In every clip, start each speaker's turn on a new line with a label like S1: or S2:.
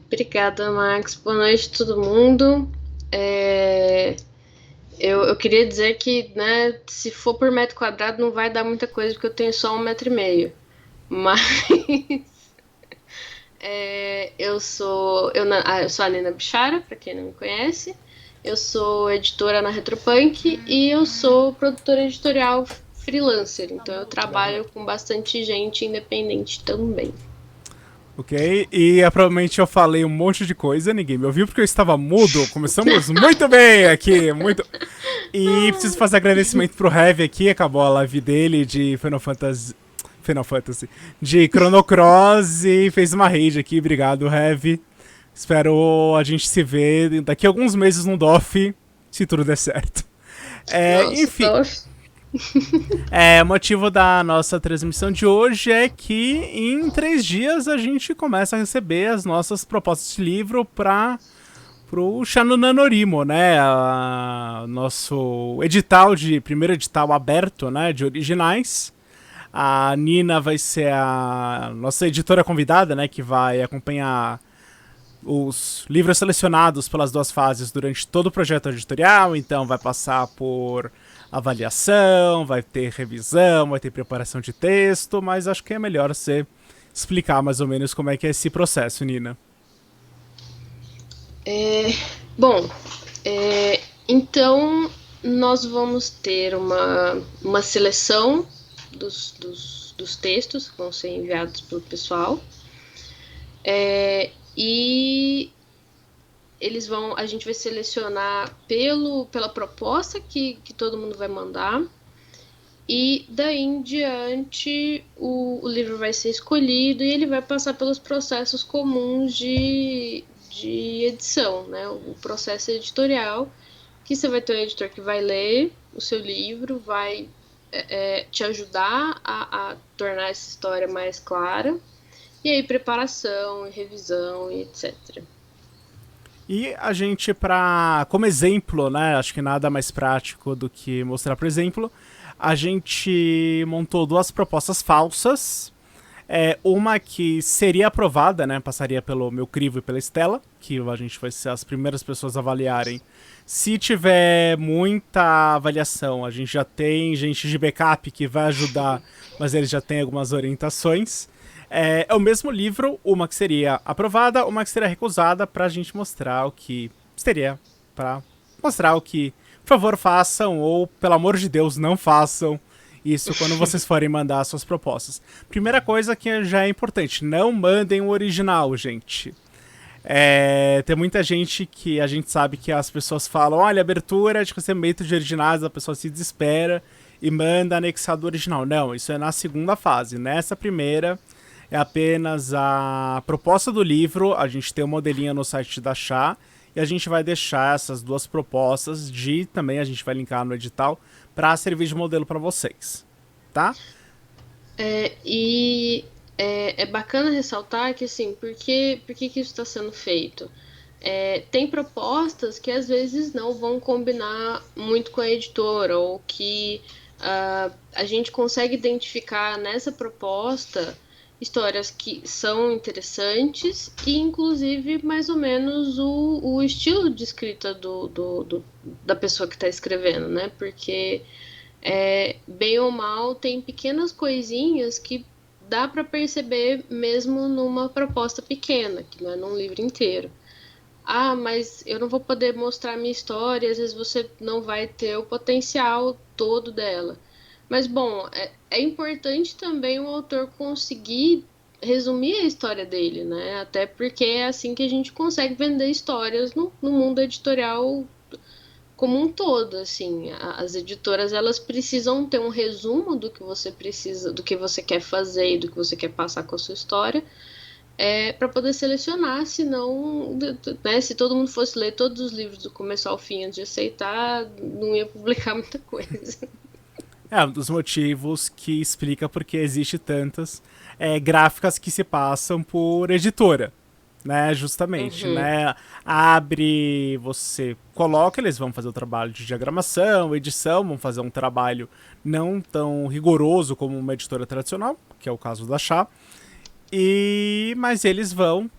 S1: Obrigada, Max. Boa noite, todo mundo. É, eu queria dizer que, né, se for por metro quadrado, não vai dar muita coisa, porque eu tenho só 1,5 m. Mas eu sou a Nina Bichara, para quem não me conhece. Eu sou editora na Retropunk e eu sou produtora editorial freelancer. Então eu trabalho com bastante gente independente também.
S2: Ok? E provavelmente eu falei um monte de coisa, ninguém me ouviu porque eu estava mudo. Começamos muito bem aqui, muito. E preciso fazer agradecimento pro Heavy aqui, acabou a live dele de Final Fantasy, de Chrono Cross e fez uma raid aqui. Obrigado, Heavy. Espero a gente se ver daqui a alguns meses no DOF, se tudo der certo.
S1: Nossa,
S2: Enfim, o motivo da nossa transmissão de hoje é que em 3 dias a gente começa a receber as nossas propostas de livro para pro Shannonanoorimo, né? Nosso primeiro edital aberto, né? De originais. A Nina vai ser a nossa editora convidada, né? Que vai acompanhar os livros selecionados pelas 2 fases durante todo o projeto editorial. Então vai passar por avaliação, vai ter revisão, vai ter preparação de texto, mas acho que é melhor você explicar mais ou menos como é que é esse processo, Nina.
S1: Bom, então nós vamos ter uma seleção dos textos que vão ser enviados pelo pessoal. E a gente vai selecionar pela proposta que todo mundo vai mandar. E daí em diante o livro vai ser escolhido e ele vai passar pelos processos comuns de edição, né? O processo editorial, que você vai ter um editor que vai ler o seu livro, vai te ajudar a tornar essa história mais clara, e aí preparação, revisão e etc.
S2: E a gente, como exemplo, né? Acho que nada mais prático do que mostrar, por exemplo, a gente montou 2 propostas falsas. Uma que seria aprovada, né? Passaria pelo meu crivo e pela Estela, que a gente vai ser as primeiras pessoas a avaliarem. Se tiver muita avaliação, a gente já tem gente de backup que vai ajudar, mas eles já têm algumas orientações. É o mesmo livro, uma que seria aprovada, uma que seria recusada, pra gente mostrar o que seria. Pra mostrar o que, por favor, façam, ou pelo amor de Deus, não façam isso quando vocês forem mandar suas propostas. Primeira coisa que já é importante, não mandem o original, gente. Tem muita gente que a gente sabe que as pessoas falam, olha, abertura de recebimento de originais, a pessoa se desespera e manda anexado original. Não, isso é na segunda fase. Nessa primeira é apenas a proposta do livro, a gente tem um modelinho no site da Chá, e a gente vai deixar essas 2 propostas também a gente vai linkar no edital, para servir de modelo para vocês, tá?
S1: E é bacana ressaltar que, assim, por que isso está sendo feito? Tem propostas que às vezes não vão combinar muito com a editora, ou que a gente consegue identificar nessa proposta histórias que são interessantes e, inclusive, mais ou menos o estilo de escrita da pessoa que está escrevendo, né? Porque, bem ou mal, tem pequenas coisinhas que dá para perceber mesmo numa proposta pequena, que não é num livro inteiro. Ah, mas eu não vou poder mostrar minha história, às vezes você não vai ter o potencial todo dela. Mas, bom, é importante também o autor conseguir resumir a história dele, né? Até porque é assim que a gente consegue vender histórias no mundo editorial como um todo, assim. As editoras, elas precisam ter um resumo do que você precisa, do que você quer fazer e do que você quer passar com a sua história, para poder selecionar, senão, né, se todo mundo fosse ler todos os livros do começo ao fim antes de aceitar, não ia publicar muita coisa.
S2: É um dos motivos que explica porque existe tantas gráficas que se passam por editora. né? Justamente,
S1: Uhum.
S2: né? Abre, você coloca, eles vão fazer o trabalho de diagramação, edição, vão fazer um trabalho não tão rigoroso como uma editora tradicional, que é o caso da Chá. Mas eles vão,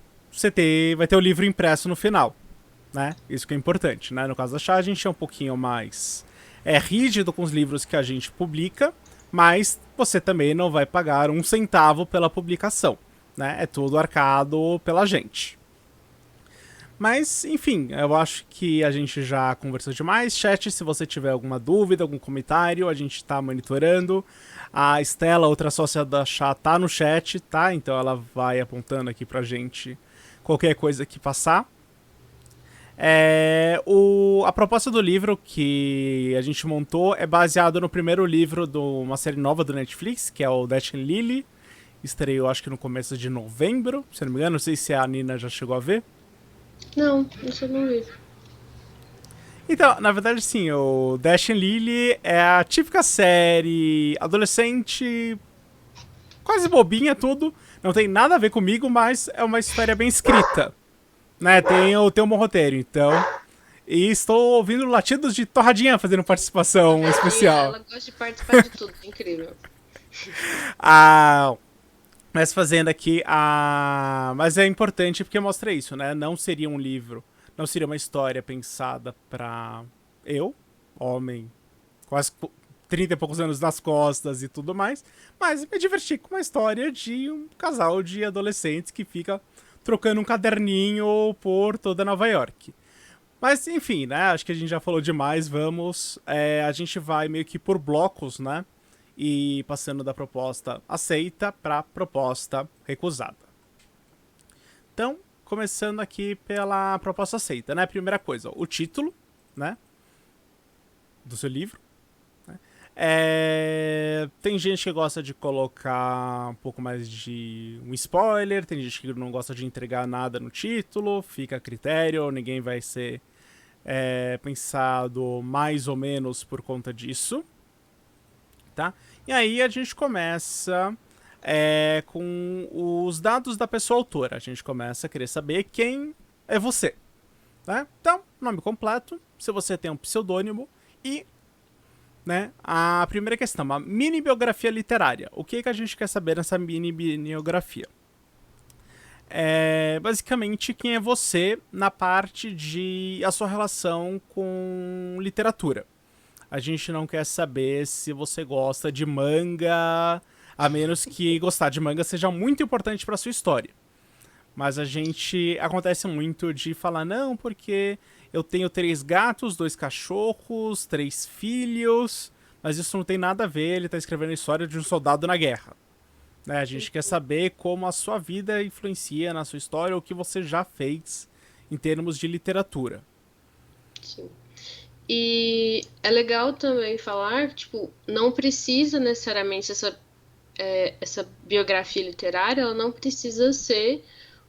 S2: vai ter o livro impresso no final, né? Isso que é importante, né? No caso da Chá, a gente é um pouquinho mais rígido com os livros que a gente publica, mas você também não vai pagar um centavo pela publicação, né? É tudo arcado pela gente. Mas, enfim, eu acho que a gente já conversou demais. Chat, se você tiver alguma dúvida, algum comentário, a gente está monitorando. A Estela, outra sócia da Chá, tá no chat, tá? Então ela vai apontando aqui pra gente qualquer coisa que passar. A proposta do livro que a gente montou é baseado no primeiro livro de uma série nova do Netflix, que é o Dash and Lily. Estreou, acho que no começo de novembro, se não me engano. Não sei se a Nina já chegou a ver.
S1: Não, isso eu não vi.
S2: Então, na verdade, sim, o Dash and Lily é a típica série adolescente, quase bobinha, tudo. Não tem nada a ver comigo, mas é uma história bem escrita. Né? Tem um bom roteiro, então. E estou ouvindo latidos de Torradinha fazendo participação
S1: Tadinha,
S2: especial.
S1: ela gosta de participar de tudo, incrível.
S2: Ah, mas fazendo aqui a. Mas é importante porque mostra isso, né? Não seria um livro, não seria uma história pensada pra eu, homem, quase 30 e poucos anos nas costas e tudo mais, mas me diverti com uma história de um casal de adolescentes que fica trocando um caderninho por toda Nova York. Mas enfim, né? Acho que a gente já falou demais. Vamos. A gente vai meio que por blocos, né? E passando da proposta aceita para proposta recusada. Então, começando aqui pela proposta aceita, né? Primeira coisa, o título, né? Do seu livro. Tem gente que gosta de colocar um pouco mais de um spoiler, tem gente que não gosta de entregar nada no título, fica a critério, ninguém vai ser pensado mais ou menos por conta disso, tá? E aí a gente começa com os dados da pessoa autora, a gente começa a querer saber quem é você, né? Então, nome completo, se você tem um pseudônimo e né? A primeira questão, uma mini biografia literária. O que a gente quer saber nessa mini biografia? Basicamente quem é você na parte de a sua relação com literatura. A gente não quer saber se você gosta de manga, a menos que gostar de manga seja muito importante para sua história. Mas a gente acontece muito de falar não, porque eu tenho 3 gatos, 2 cachorros, 3 filhos, mas isso não tem nada a ver, ele tá escrevendo a história de um soldado na guerra. Né? A gente quer saber como a sua vida influencia na sua história, ou o que você já fez em termos de literatura.
S1: Sim. E é legal também falar, tipo, não precisa necessariamente essa biografia literária, ela não precisa ser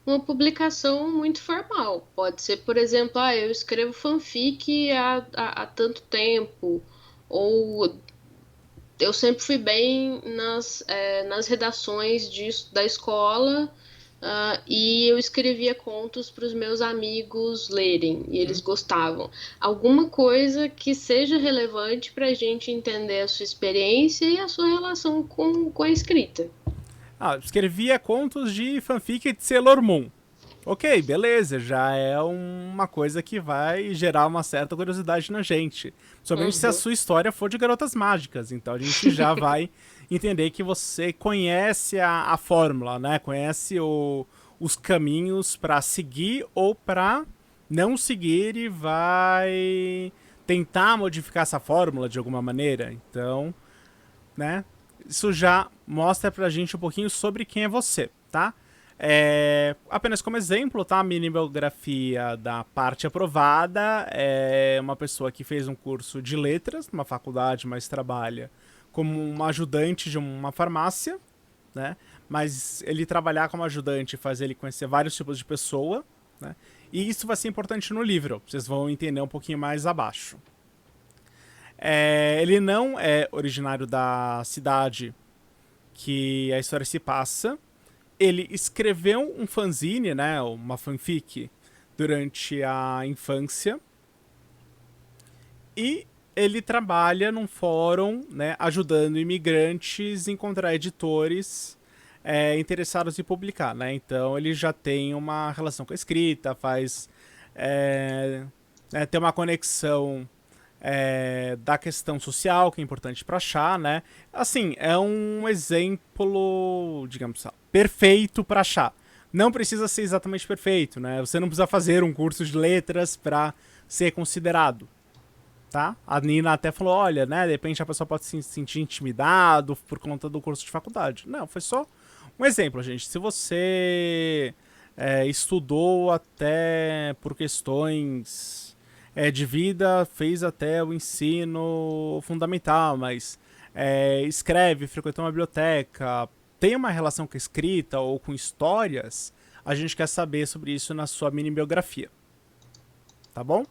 S1: uma publicação muito formal. Pode ser, por exemplo, eu escrevo fanfic há tanto tempo, ou eu sempre fui bem nas redações da escola, e eu escrevia contos para os meus amigos lerem, e eles gostavam. Alguma coisa que seja relevante para a gente entender a sua experiência e a sua relação com a escrita.
S2: Escrevia contos de fanfic de Sailor Moon. Ok, beleza, já é uma coisa que vai gerar uma certa curiosidade na gente. Somente se a
S1: Uhum.
S2: sua história for de garotas mágicas. Então a gente já vai entender que você conhece a fórmula, né? Conhece os caminhos para seguir ou para não seguir e vai tentar modificar essa fórmula de alguma maneira. Então, né? Isso já mostra pra gente um pouquinho sobre quem é você, tá? Apenas como exemplo, tá? A mini biografia da parte aprovada é uma pessoa que fez um curso de letras numa faculdade, mas trabalha como uma ajudante de uma farmácia, né? Mas ele trabalhar como ajudante faz ele conhecer vários tipos de pessoa, né? E isso vai ser importante no livro, vocês vão entender um pouquinho mais abaixo. Ele não é originário da cidade que a história se passa, ele escreveu um fanzine, né, uma fanfic, durante a infância. E ele trabalha num fórum, né, ajudando imigrantes a encontrar editores interessados em publicar, né? Então ele já tem uma relação com a escrita, tem uma conexão da questão social que é importante para achar, né? Assim, é um exemplo, digamos, perfeito para achar. Não precisa ser exatamente perfeito, né? Você não precisa fazer um curso de letras para ser considerado, tá? A Nina até falou, olha, né, de repente a pessoa pode se sentir intimidado por conta do curso de faculdade. Não, foi só um exemplo, gente. Se você estudou até por questões de vida, fez até o ensino fundamental, mas escreve, frequentou uma biblioteca, tem uma relação com a escrita ou com histórias, a gente quer saber sobre isso na sua mini biografia. Tá bom?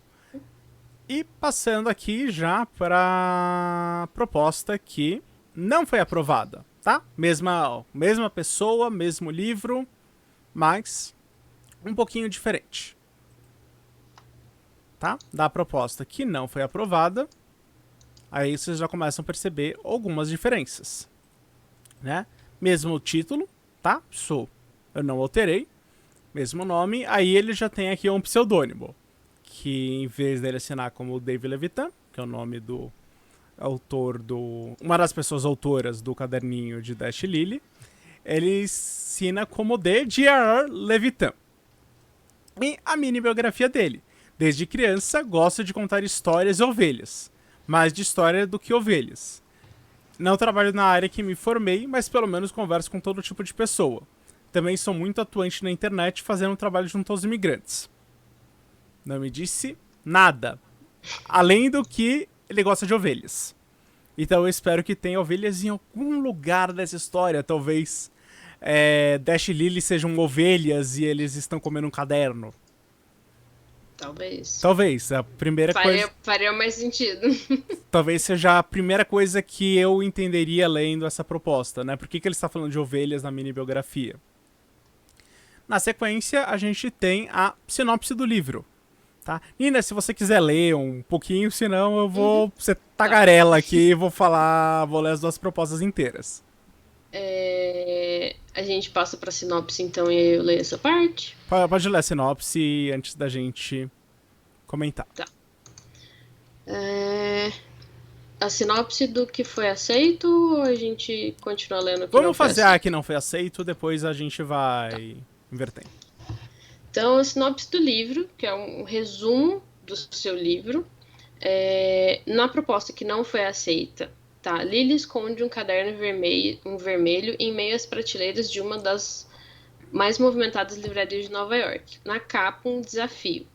S2: E passando aqui já para a proposta que não foi aprovada, tá? Mesma pessoa, mesmo livro, mas um pouquinho diferente. Tá? Da proposta que não foi aprovada, aí vocês já começam a perceber algumas diferenças, né? Mesmo título, tá? Eu não alterei. Mesmo nome, aí ele já tem aqui um pseudônimo, que em vez dele assinar como David Levitan, que é o nome do autor uma das pessoas autoras do caderninho de Dash Lily, ele assina como D.G.R. Levitan. E a mini biografia dele. Desde criança, gosta de contar histórias e ovelhas. Mais de história do que ovelhas. Não trabalho na área que me formei, mas pelo menos converso com todo tipo de pessoa. Também sou muito atuante na internet fazendo um trabalho junto aos imigrantes. Não me disse nada. Além do que ele gosta de ovelhas. Então eu espero que tenha ovelhas em algum lugar dessa história. Talvez Dash e Lily sejam ovelhas e eles estão comendo um caderno. Talvez. A primeira coisa...
S1: Faria mais sentido.
S2: Talvez seja a primeira coisa que eu entenderia lendo essa proposta, né? Por que ele está falando de ovelhas na mini biografia? Na sequência, a gente tem a sinopse do livro. Tá? Nina, se você quiser ler um pouquinho, senão eu vou ser tagarela aqui e vou ler as duas propostas inteiras.
S1: A gente passa pra sinopse, então, e eu leio essa parte?
S2: Pode ler a sinopse antes da gente comentar.
S1: Tá. A sinopse do que foi aceito ou a gente continua lendo o que
S2: Vamos fazer a que não foi aceito, depois a gente vai invertendo.
S1: Então, a sinopse do livro, que é um resumo do seu livro, na proposta que não foi aceita, tá? Lily esconde um caderno vermelho em meio às prateleiras de uma das mais movimentadas livrarias de Nova York. Na capa, um desafio.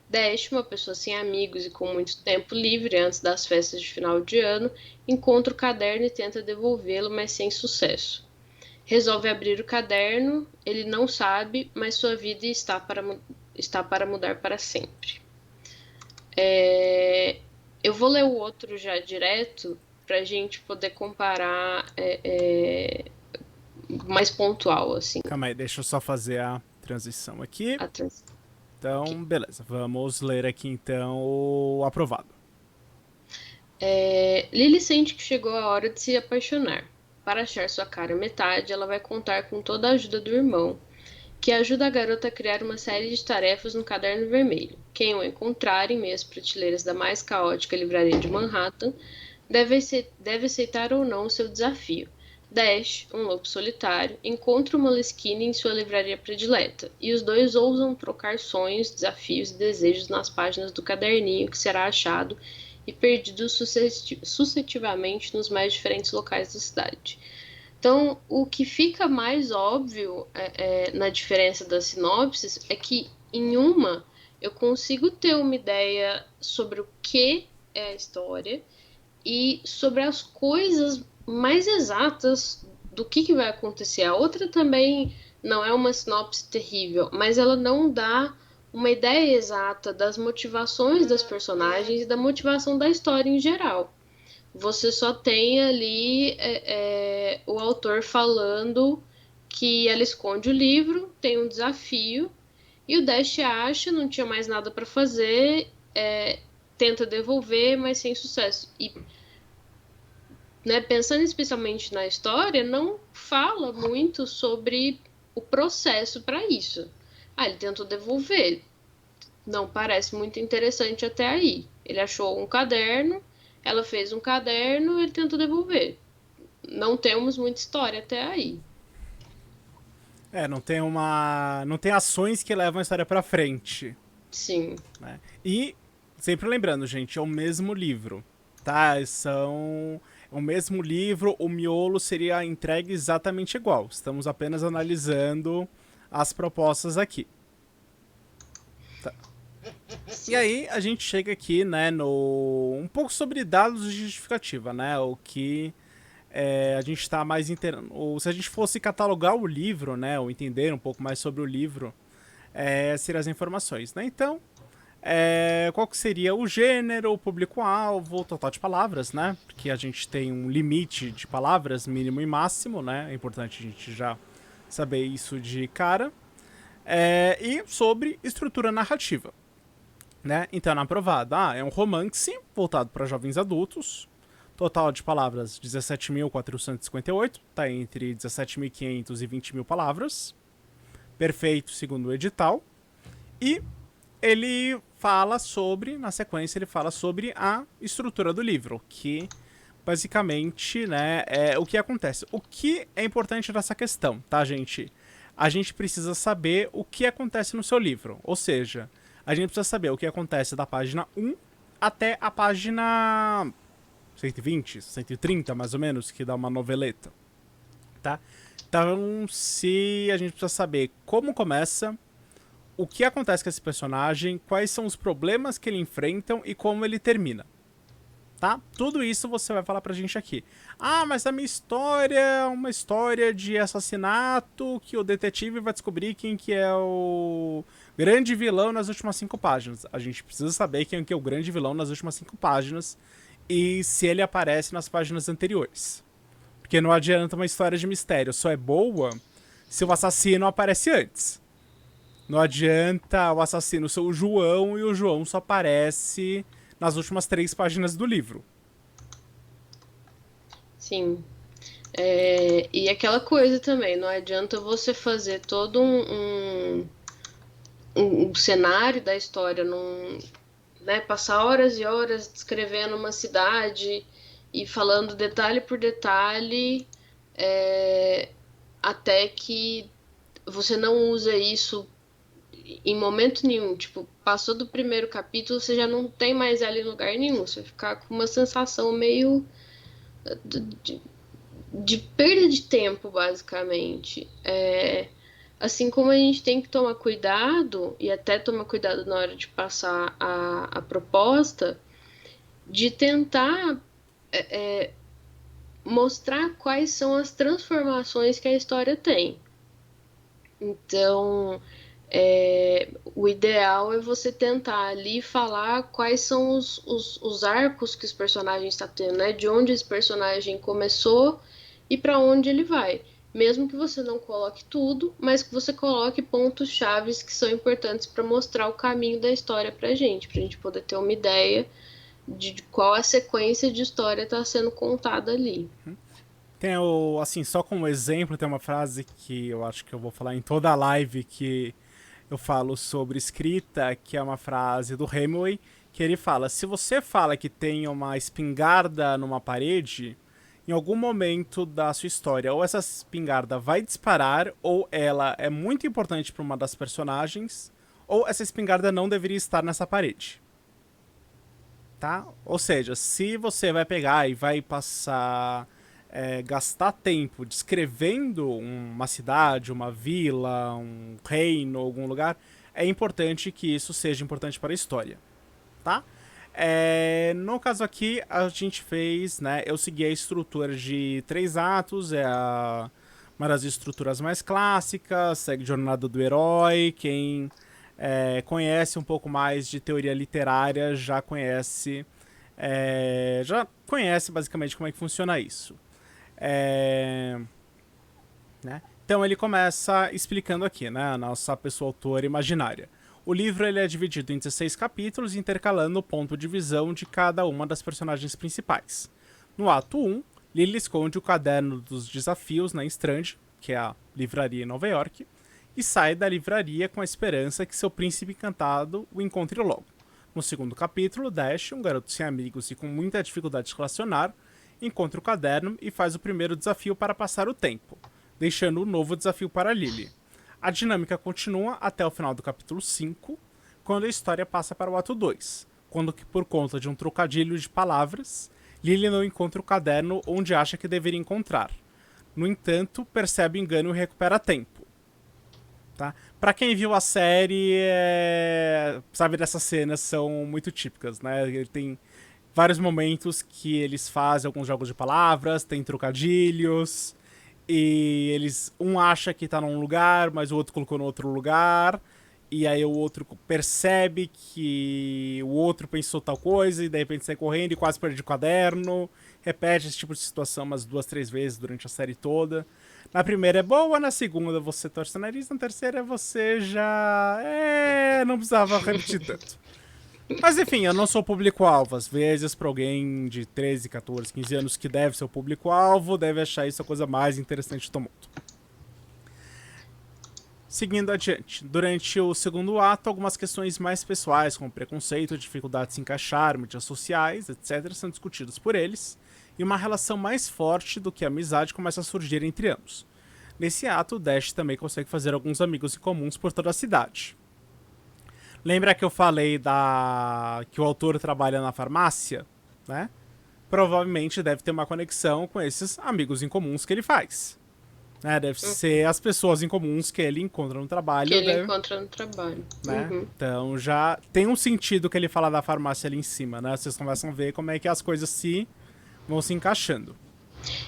S1: Dash, uma pessoa sem amigos e com muito tempo livre antes das festas de final de ano, encontra o caderno e tenta devolvê-lo, mas sem sucesso. Resolve abrir o caderno, ele não sabe, mas sua vida está para mudar para sempre. Eu vou ler o outro já direto, para a gente poder comparar mais pontual, assim.
S2: Calma aí, deixa eu só fazer a transição aqui. Então, okay. Beleza, vamos ler aqui então o aprovado.
S1: Lily sente que chegou a hora de se apaixonar. Para achar sua cara metade, ela vai contar com toda a ajuda do irmão, que ajuda a garota a criar uma série de tarefas no caderno vermelho. Quem o encontrar em meio às prateleiras da mais caótica livraria de Manhattan deve aceitar ou não o seu desafio. Dash, um lobo solitário, encontra uma Moleskine em sua livraria predileta, e os dois ousam trocar sonhos, desafios e desejos nas páginas do caderninho que será achado e perdido sucessivamente nos mais diferentes locais da cidade. Então, o que fica mais óbvio na diferença das sinopses é que, em uma, eu consigo ter uma ideia sobre o que é a história e sobre as coisas mais exatas do que vai acontecer. A outra também não é uma sinopse terrível, mas ela não dá uma ideia exata das motivações das personagens e da motivação da história em geral. Você só tem ali o autor falando que ela esconde o livro, tem um desafio, e o Dash acha, não tinha mais nada para fazer, tenta devolver, mas sem sucesso. E, né, pensando especialmente na história, não fala muito sobre o processo para isso. Ah, ele tentou devolver. Não parece muito interessante até aí. Ele achou um caderno, ela fez um caderno, ele tentou devolver. Não temos muita história até aí.
S2: Não tem ações que levam a história pra frente.
S1: Sim.
S2: Né? E, sempre lembrando, gente, é o mesmo livro, tá? São o mesmo livro, o miolo seria entregue exatamente igual. Estamos apenas analisando as propostas aqui. Tá. E aí a gente chega aqui, né, no um pouco sobre dados de justificativa, né? O que a gente está mais ou se a gente fosse catalogar o livro, né, ou entender um pouco mais sobre o livro, seriam as informações, né? Então, qual que seria o gênero, o público-alvo, o total de palavras, né? Porque a gente tem um limite de palavras, mínimo e máximo, né? É importante a gente já saber isso de cara. E sobre estrutura narrativa, né? Então, na aprovada, é um romance voltado para jovens adultos. Total de palavras 17.458, tá entre 17.500 e 20.000 palavras. Perfeito, segundo o edital. E ele fala sobre, na sequência, ele fala sobre a estrutura do livro, que basicamente, né, é o que acontece. O que é importante nessa questão, tá, gente? A gente precisa saber o que acontece no seu livro. Ou seja, a gente precisa saber o que acontece da página 1 até a página 120, 130, mais ou menos, que dá uma noveleta, tá? Então, se a gente precisa saber como começa, o que acontece com esse personagem, quais são os problemas que ele enfrentam e como ele termina, tá? Tudo isso você vai falar pra gente aqui. Ah, mas a minha história é uma história de assassinato que o detetive vai descobrir quem que é o grande vilão nas últimas 5 páginas. A gente precisa saber quem que é o grande vilão nas últimas 5 páginas e se ele aparece nas páginas anteriores. Porque não adianta uma história de mistério, só é boa se o assassino aparece antes. Não adianta o assassino ser o João e o João só aparece nas últimas 3 páginas do livro.
S1: Sim. E aquela coisa também, não adianta você fazer todo um cenário da história, né, passar horas e horas descrevendo uma cidade e falando detalhe por detalhe, até que você não usa isso em momento nenhum. Tipo, passou do primeiro capítulo, você já não tem mais ela em lugar nenhum. Você vai ficar com uma sensação meio de, de perda de tempo, basicamente. Assim como a gente tem que tomar cuidado, e até tomar cuidado na hora de passar a proposta, de tentar mostrar quais são as transformações que a história tem. Então, o ideal é você tentar ali falar quais são os arcos que os personagens estão tendo, né? De onde esse personagem começou e para onde ele vai. Mesmo que você não coloque tudo, mas que você coloque pontos chaves que são importantes para mostrar o caminho da história para a gente poder ter uma ideia de qual a sequência de história está sendo contada ali.
S2: Tem o, assim, só como exemplo, tem uma frase que eu acho que eu vou falar em toda a live que eu falo sobre escrita, que é uma frase do Hemingway, que ele fala: se você fala que tem uma espingarda numa parede, em algum momento da sua história, ou essa espingarda vai disparar, ou ela é muito importante para uma das personagens, ou essa espingarda não deveria estar nessa parede. Tá? Ou seja, se você vai pegar e vai passar gastar tempo descrevendo uma cidade, uma vila, um reino, algum lugar, é importante que isso seja importante para a história, tá? No caso aqui, a gente fez, né? Eu segui a estrutura de 3 atos, uma das estruturas mais clássicas, segue Jornada do Herói. Quem conhece um pouco mais de teoria literária já conhece basicamente como é que funciona isso. Né? Então ele começa explicando aqui, né, a nossa pessoa autora imaginária. O livro ele é dividido em 16 capítulos, intercalando o ponto de visão de cada uma das personagens principais. No ato 1, Lily esconde o caderno dos desafios na Strand, que é a livraria em Nova York, e sai da livraria com a esperança que seu príncipe encantado o encontre logo. No segundo capítulo, Dash, um garoto sem amigos e com muita dificuldade de se relacionar, encontra o caderno e faz o primeiro desafio para passar o tempo, deixando um novo desafio para Lily. A dinâmica continua até o final do capítulo 5, quando a história passa para o ato 2, quando que por conta de um trocadilho de palavras, Lily não encontra o caderno onde acha que deveria encontrar. No entanto, percebe o engano e recupera tempo. Tá? Pra quem viu a série, sabe dessas cenas são muito típicas, né? Ele tem vários momentos que eles fazem alguns jogos de palavras, tem trocadilhos, e um acha que tá num lugar, mas o outro colocou no outro lugar, e aí o outro percebe que o outro pensou tal coisa, e de repente sai correndo e quase perde o caderno. Repete esse tipo de situação umas 2, 3 vezes durante a série toda. Na primeira é boa, na segunda você torce o nariz, na terceira você já... não precisava repetir tanto. Mas enfim, eu não sou público-alvo. Às vezes, pra alguém de 13, 14, 15 anos que deve ser o público-alvo, deve achar isso a coisa mais interessante do mundo. Seguindo adiante, durante o segundo ato, algumas questões mais pessoais, como preconceito, dificuldade de se encaixar, mídias sociais, etc., são discutidas por eles, e uma relação mais forte do que a amizade começa a surgir entre ambos. Nesse ato, Dash também consegue fazer alguns amigos em comuns por toda a cidade. Lembra que eu falei que o autor trabalha na farmácia, né? Provavelmente deve ter uma conexão com esses amigos em comuns que ele faz. Né? Deve ser as pessoas em comuns que ele encontra no trabalho.
S1: Encontra no trabalho.
S2: Né? Então já tem um sentido que ele fala da farmácia ali em cima, né? Vocês começam a ver como é que as coisas vão se encaixando.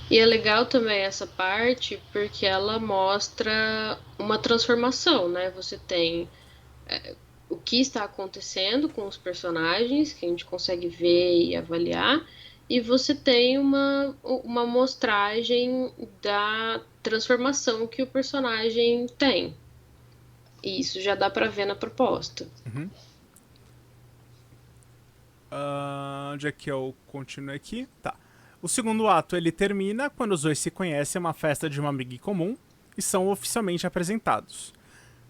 S1: E é legal também essa parte porque ela mostra uma transformação, né? Você tem o que está acontecendo com os personagens, que a gente consegue ver e avaliar, e você tem uma mostragem da transformação que o personagem tem. E isso já dá pra ver na proposta.
S2: Onde é que eu continuo aqui? Tá. O segundo ato ele termina quando os dois se conhecem em uma festa de uma amiga em comum e são oficialmente apresentados.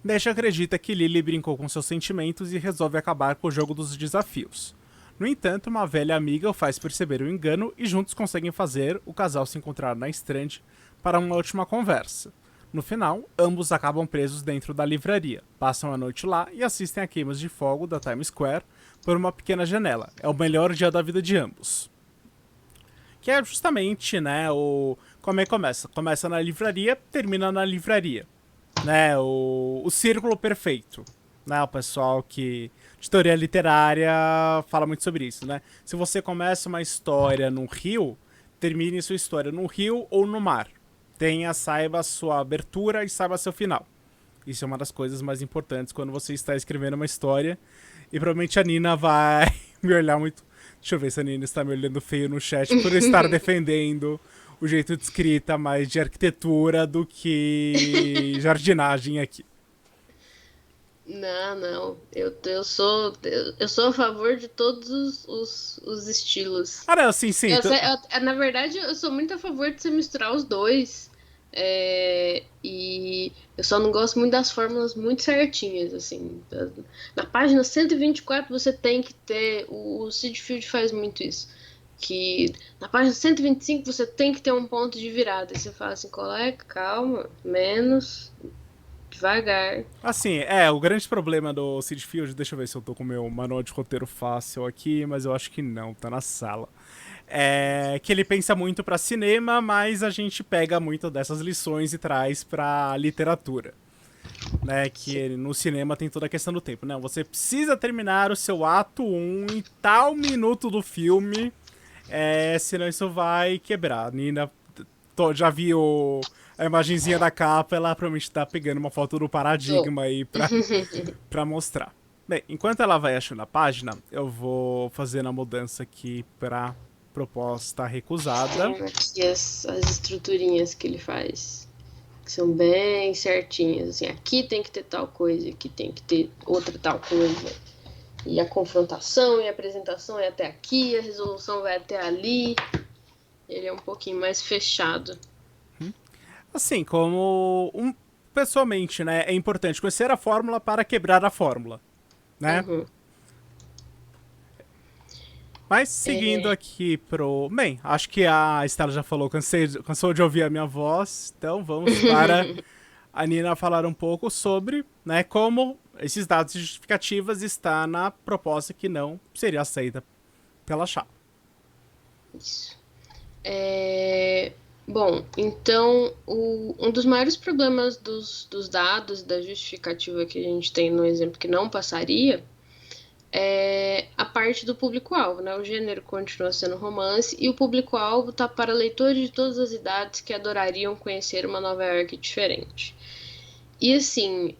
S2: Dash acredita que Lily brincou com seus sentimentos e resolve acabar com o jogo dos desafios. No entanto, uma velha amiga o faz perceber o engano e juntos conseguem fazer o casal se encontrar na Strand para uma última conversa. No final, ambos acabam presos dentro da livraria, passam a noite lá e assistem a queimas de fogo da Times Square por uma pequena janela. É o melhor dia da vida de ambos. Que é justamente, né, como é que começa? Começa na livraria, termina na livraria. Né, o círculo perfeito. Né, o pessoal de teoria literária fala muito sobre isso, né? Se você começa uma história no rio, termine sua história no rio ou no mar. Saiba a sua abertura e saiba seu final. Isso é uma das coisas mais importantes quando você está escrevendo uma história. E provavelmente a Nina vai me olhar muito... Deixa eu ver se a Nina está me olhando feio no chat por eu estar defendendo o jeito de escrita mais de arquitetura do que jardinagem aqui.
S1: Não. Eu sou a favor de todos os estilos.
S2: Ah, não, sim.
S1: Na verdade, eu sou muito a favor de você misturar os dois. E eu só não gosto muito das fórmulas muito certinhas, assim. Na página 124 você tem que ter... O Sid Field faz muito isso. Que na página 125 você tem que ter um ponto de virada. E você fala assim, colega, calma, menos... devagar.
S2: Assim, o grande problema do Sid Field, deixa eu ver se eu tô com o meu manual de roteiro fácil aqui, mas eu acho que não, tá na sala. É que ele pensa muito pra cinema, mas a gente pega muito dessas lições e traz pra literatura. Né, que no cinema tem toda a questão do tempo, né? Você precisa terminar o seu ato 1 em tal minuto do filme, senão isso vai quebrar. Nina já viu a imagenzinha da capa, ela provavelmente tá pegando uma foto do paradigma aí pra mostrar. Bem, enquanto ela vai achando a página, eu vou fazendo a mudança aqui pra proposta recusada.
S1: Aqui as estruturinhas que ele faz. que são bem certinhas, assim, aqui tem que ter tal coisa, aqui tem que ter outra tal coisa. E a confrontação e a apresentação é até aqui, a resolução vai até ali. Ele é um pouquinho mais fechado.
S2: Assim, pessoalmente, né, é importante conhecer a fórmula para quebrar a fórmula, né?
S1: Uhum.
S2: Mas seguindo aqui pro... Bem, acho que a Estela já falou, cansou de ouvir a minha voz, então vamos para a Nina falar um pouco sobre, né, como esses dados justificativos está na proposta que não seria aceita pela chapa.
S1: Isso. Bom, então, um dos maiores problemas dos dados, da justificativa que a gente tem no exemplo que não passaria, é a parte do público-alvo, né? O gênero continua sendo romance e o público-alvo está para leitores de todas as idades que adorariam conhecer uma Nova York diferente. E assim,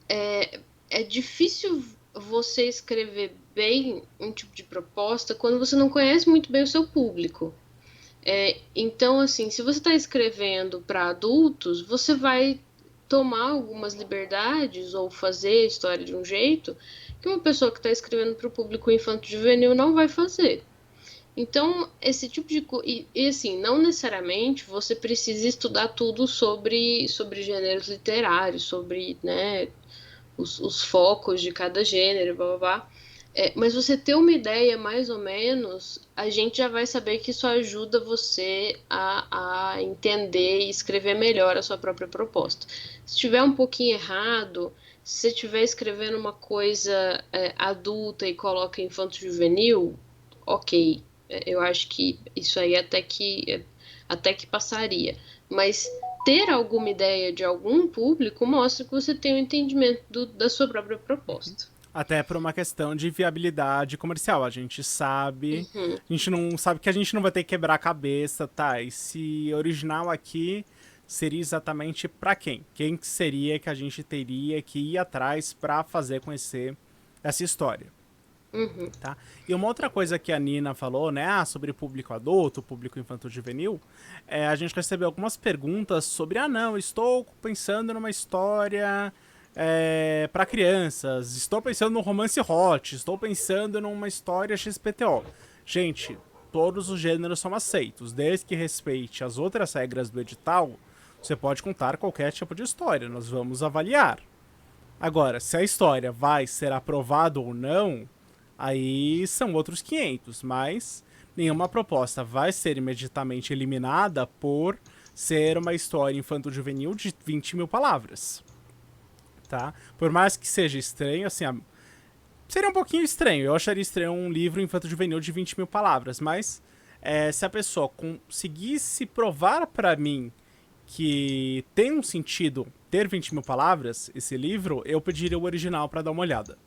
S1: é difícil você escrever bem um tipo de proposta quando você não conhece muito bem o seu público. Então, assim, se você está escrevendo para adultos, você vai tomar algumas liberdades ou fazer a história de um jeito que uma pessoa que está escrevendo para o público infanto-juvenil não vai fazer. Então, esse tipo de coisa. E assim, não necessariamente você precisa estudar tudo sobre gêneros literários, sobre, né, os focos de cada gênero, blá blá blá. Mas você ter uma ideia, mais ou menos, a gente já vai saber que isso ajuda você a entender e escrever melhor a sua própria proposta. Se tiver um pouquinho errado, se você estiver escrevendo uma coisa adulta e coloca infanto-juvenil, ok. Eu acho que isso aí até que passaria. Mas ter alguma ideia de algum público mostra que você tem um entendimento da sua própria proposta.
S2: Até por uma questão de viabilidade comercial. A gente sabe.
S1: Uhum.
S2: A gente não sabe que a gente não vai ter que quebrar a cabeça, tá? Esse original aqui seria exatamente para quem? Quem seria que a gente teria que ir atrás para fazer conhecer essa história?
S1: Uhum.
S2: Tá? E uma outra coisa que a Nina falou, né, sobre público adulto, público infanto-juvenil, a gente recebeu algumas perguntas sobre, não, estou pensando numa história para crianças, estou pensando num romance hot, estou pensando numa história XPTO. Gente, todos os gêneros são aceitos, desde que respeite as outras regras do edital, você pode contar qualquer tipo de história, nós vamos avaliar. Agora, se a história vai ser aprovada ou não, aí são outros 500, mas nenhuma proposta vai ser imediatamente eliminada por ser uma história infanto-juvenil de 20 mil palavras. Tá? Por mais que seja estranho, assim, seria um pouquinho estranho. Eu acharia estranho um livro infanto-juvenil de 20 mil palavras, mas se a pessoa conseguisse provar para mim que tem um sentido ter 20 mil palavras, esse livro, eu pediria o original para dar uma olhada.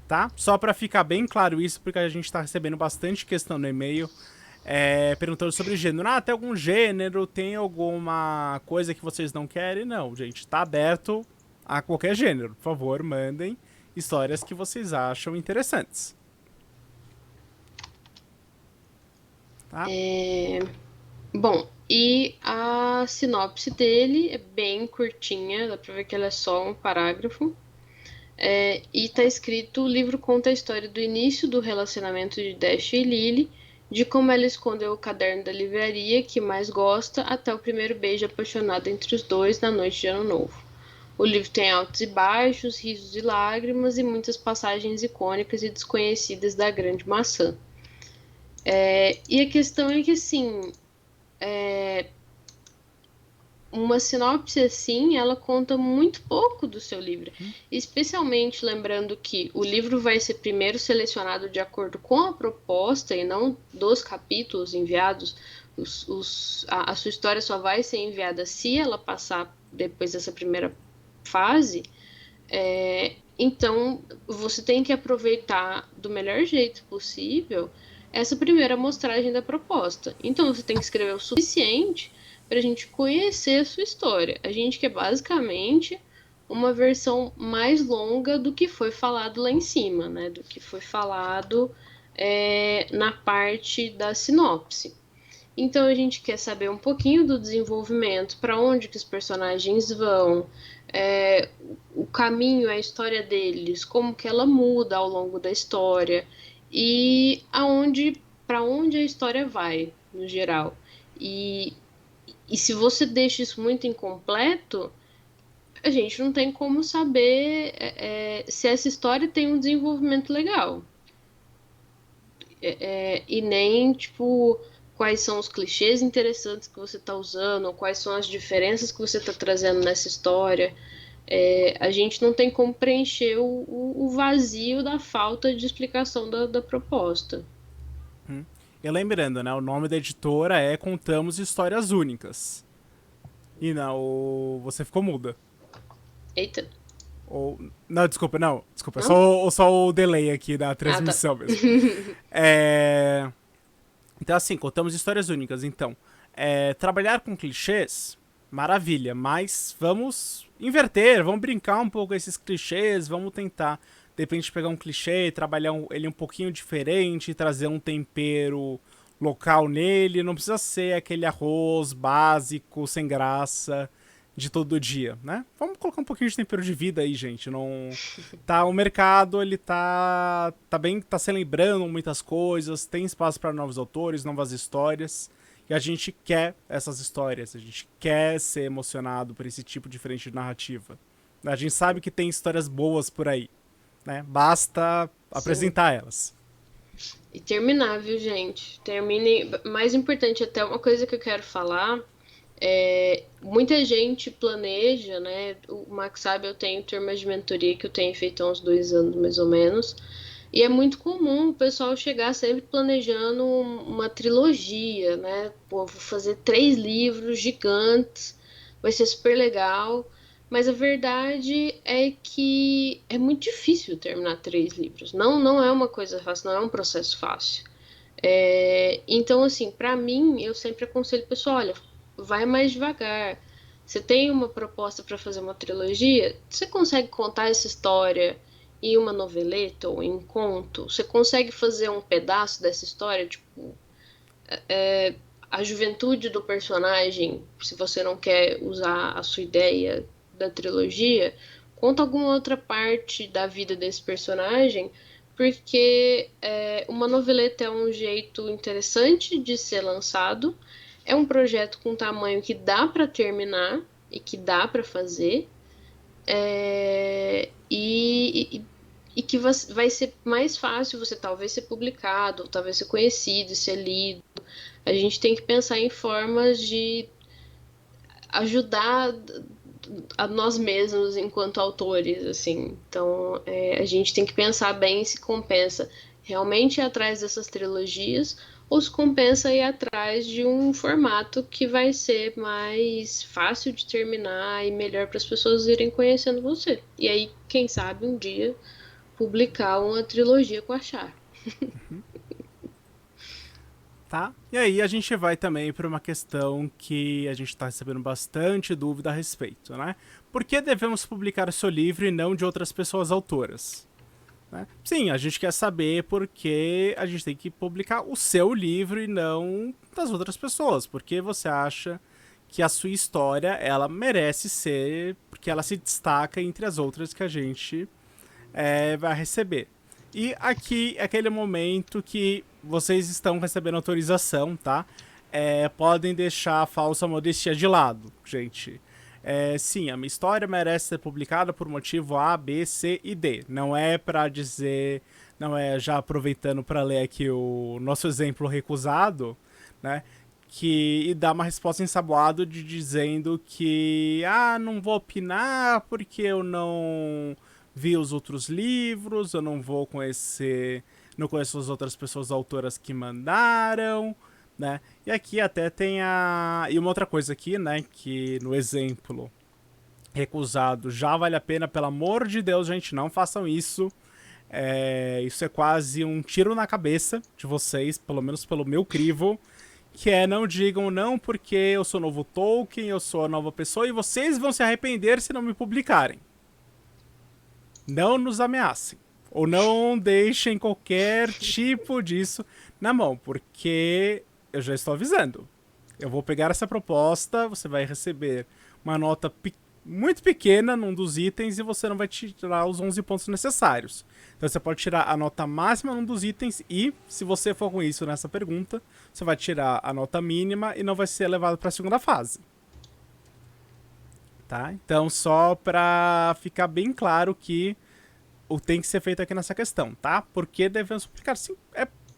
S2: Tá? Só para ficar bem claro isso, porque a gente tá recebendo bastante questão no e-mail perguntando sobre gênero. Tem algum gênero? Tem alguma coisa que vocês não querem? Não, gente, tá aberto a qualquer gênero. Por favor, mandem histórias que vocês acham interessantes. Tá?
S1: Bom, e a sinopse dele é bem curtinha, dá pra ver que ela é só um parágrafo. E tá escrito: o livro conta a história do início do relacionamento de Dash e Lily, de como ela escondeu o caderno da livraria que mais gosta até o primeiro beijo apaixonado entre os dois na noite de Ano Novo. O livro tem altos e baixos, risos e lágrimas e muitas passagens icônicas e desconhecidas da Grande Maçã. E a questão é que, assim, uma sinopse assim, ela conta muito pouco do seu livro. Especialmente lembrando que o livro vai ser primeiro selecionado de acordo com a proposta e não dos capítulos enviados. A sua história só vai ser enviada se ela passar depois dessa primeira fase. Então, você tem que aproveitar do melhor jeito possível essa primeira amostragem da proposta. Então, você tem que escrever o suficiente para a gente conhecer a sua história. A gente quer basicamente uma versão mais longa do que foi falado lá em cima, né? Do que foi falado na parte da sinopse. Então a gente quer saber um pouquinho do desenvolvimento, para onde que os personagens vão, é, o caminho, a história deles, como que ela muda ao longo da história e para onde a história vai, no geral. E, e se você deixa isso muito incompleto, a gente não tem como saber se essa história tem um desenvolvimento legal. E nem, tipo, quais são os clichês interessantes que você está usando, ou quais são as diferenças que você está trazendo nessa história. A gente não tem como preencher o vazio da falta de explicação da proposta.
S2: E lembrando, né, o nome da editora é Contamos Histórias Únicas. E não, você ficou muda.
S1: Eita,
S2: Ou. Não, desculpa, não. Desculpa, é
S1: não?
S2: só o delay aqui da
S1: Ah, tá.
S2: transmissão mesmo. É. Então, assim, contamos histórias únicas. Então, trabalhar com clichês, maravilha, mas vamos inverter, vamos brincar um pouco com esses clichês, vamos tentar, de repente, pegar um clichê, trabalhar ele um pouquinho diferente, trazer um tempero local nele. Não precisa ser aquele arroz básico, sem graça, de todo dia, né? Vamos colocar um pouquinho de tempero de vida aí, gente. Não tá o mercado, ele tá bem, tá celebrando muitas coisas, tem espaço para novos autores, novas histórias. E a gente quer essas histórias, a gente quer ser emocionado por esse tipo diferente de narrativa. A gente sabe que tem histórias boas por aí, né? Basta
S1: Sim.
S2: apresentar elas.
S1: E terminar, viu, gente? Termine. Mais importante, até uma coisa que eu quero falar. Muita gente planeja, né? O Max sabe, eu tenho turmas de mentoria que eu tenho feito há uns 2 anos, mais ou menos. E é muito comum o pessoal chegar sempre planejando uma trilogia, né? Pô, vou fazer 3 livros gigantes, vai ser super legal. Mas a verdade é que é muito difícil terminar 3 livros. Não, não é uma coisa fácil, não é um processo fácil. Então, assim, para mim, eu sempre aconselho o pessoal, olha, vai mais devagar. Você tem uma proposta para fazer uma trilogia, você consegue contar essa história em uma noveleta ou em um conto? Você consegue fazer um pedaço dessa história, tipo, a juventude do personagem, se você não quer usar a sua ideia da trilogia, conta alguma outra parte da vida desse personagem, porque uma noveleta é um jeito interessante de ser lançado, é um projeto com tamanho que dá para terminar e que dá para fazer, e que vai ser mais fácil você talvez ser publicado, talvez ser conhecido, ser lido. A gente tem que pensar em formas de ajudar a nós mesmos enquanto autores, assim. Então, a gente tem que pensar bem se compensa realmente ir atrás dessas trilogias ou se compensa ir atrás de um formato que vai ser mais fácil de terminar e melhor para as pessoas irem conhecendo você. E aí, quem sabe, um dia publicar uma trilogia com a Char.
S2: Tá? E aí a gente vai também para uma questão que a gente está recebendo bastante dúvida a respeito, né? Por que devemos publicar o seu livro e não de outras pessoas autoras? Né? Sim, a gente quer saber por que a gente tem que publicar o seu livro e não das outras pessoas. Porque você acha que a sua história ela merece ser, porque ela se destaca entre as outras que a gente vai receber. E aqui é aquele momento que vocês estão recebendo autorização, tá? Podem deixar a falsa modestia de lado, gente. Sim, a minha história merece ser publicada por motivo A, B, C e D. Não é pra dizer, não é já aproveitando para ler aqui o nosso exemplo recusado, né? E dar uma resposta ensaboada de dizendo que não vou opinar porque eu não vi os outros livros, eu não vou conhecer, não conheço as outras pessoas autoras que mandaram, né? E aqui até tem e uma outra coisa aqui, né, que no exemplo recusado já vale a pena, pelo amor de Deus, gente, não façam isso. Isso é quase um tiro na cabeça de vocês, pelo menos pelo meu crivo, que não digam não porque eu sou novo Tolkien, eu sou a nova pessoa e vocês vão se arrepender se não me publicarem. Não nos ameacem. Ou não deixem qualquer tipo disso na mão, porque eu já estou avisando. Eu vou pegar essa proposta, você vai receber uma nota muito pequena num dos itens e você não vai tirar os 11 pontos necessários. Então você pode tirar a nota máxima num dos itens e, se você for com isso nessa pergunta, você vai tirar a nota mínima e não vai ser levado para a segunda fase. Tá? Então, só para ficar bem claro que o tem que ser feito aqui nessa questão, tá? Porque devemos publicar, sim,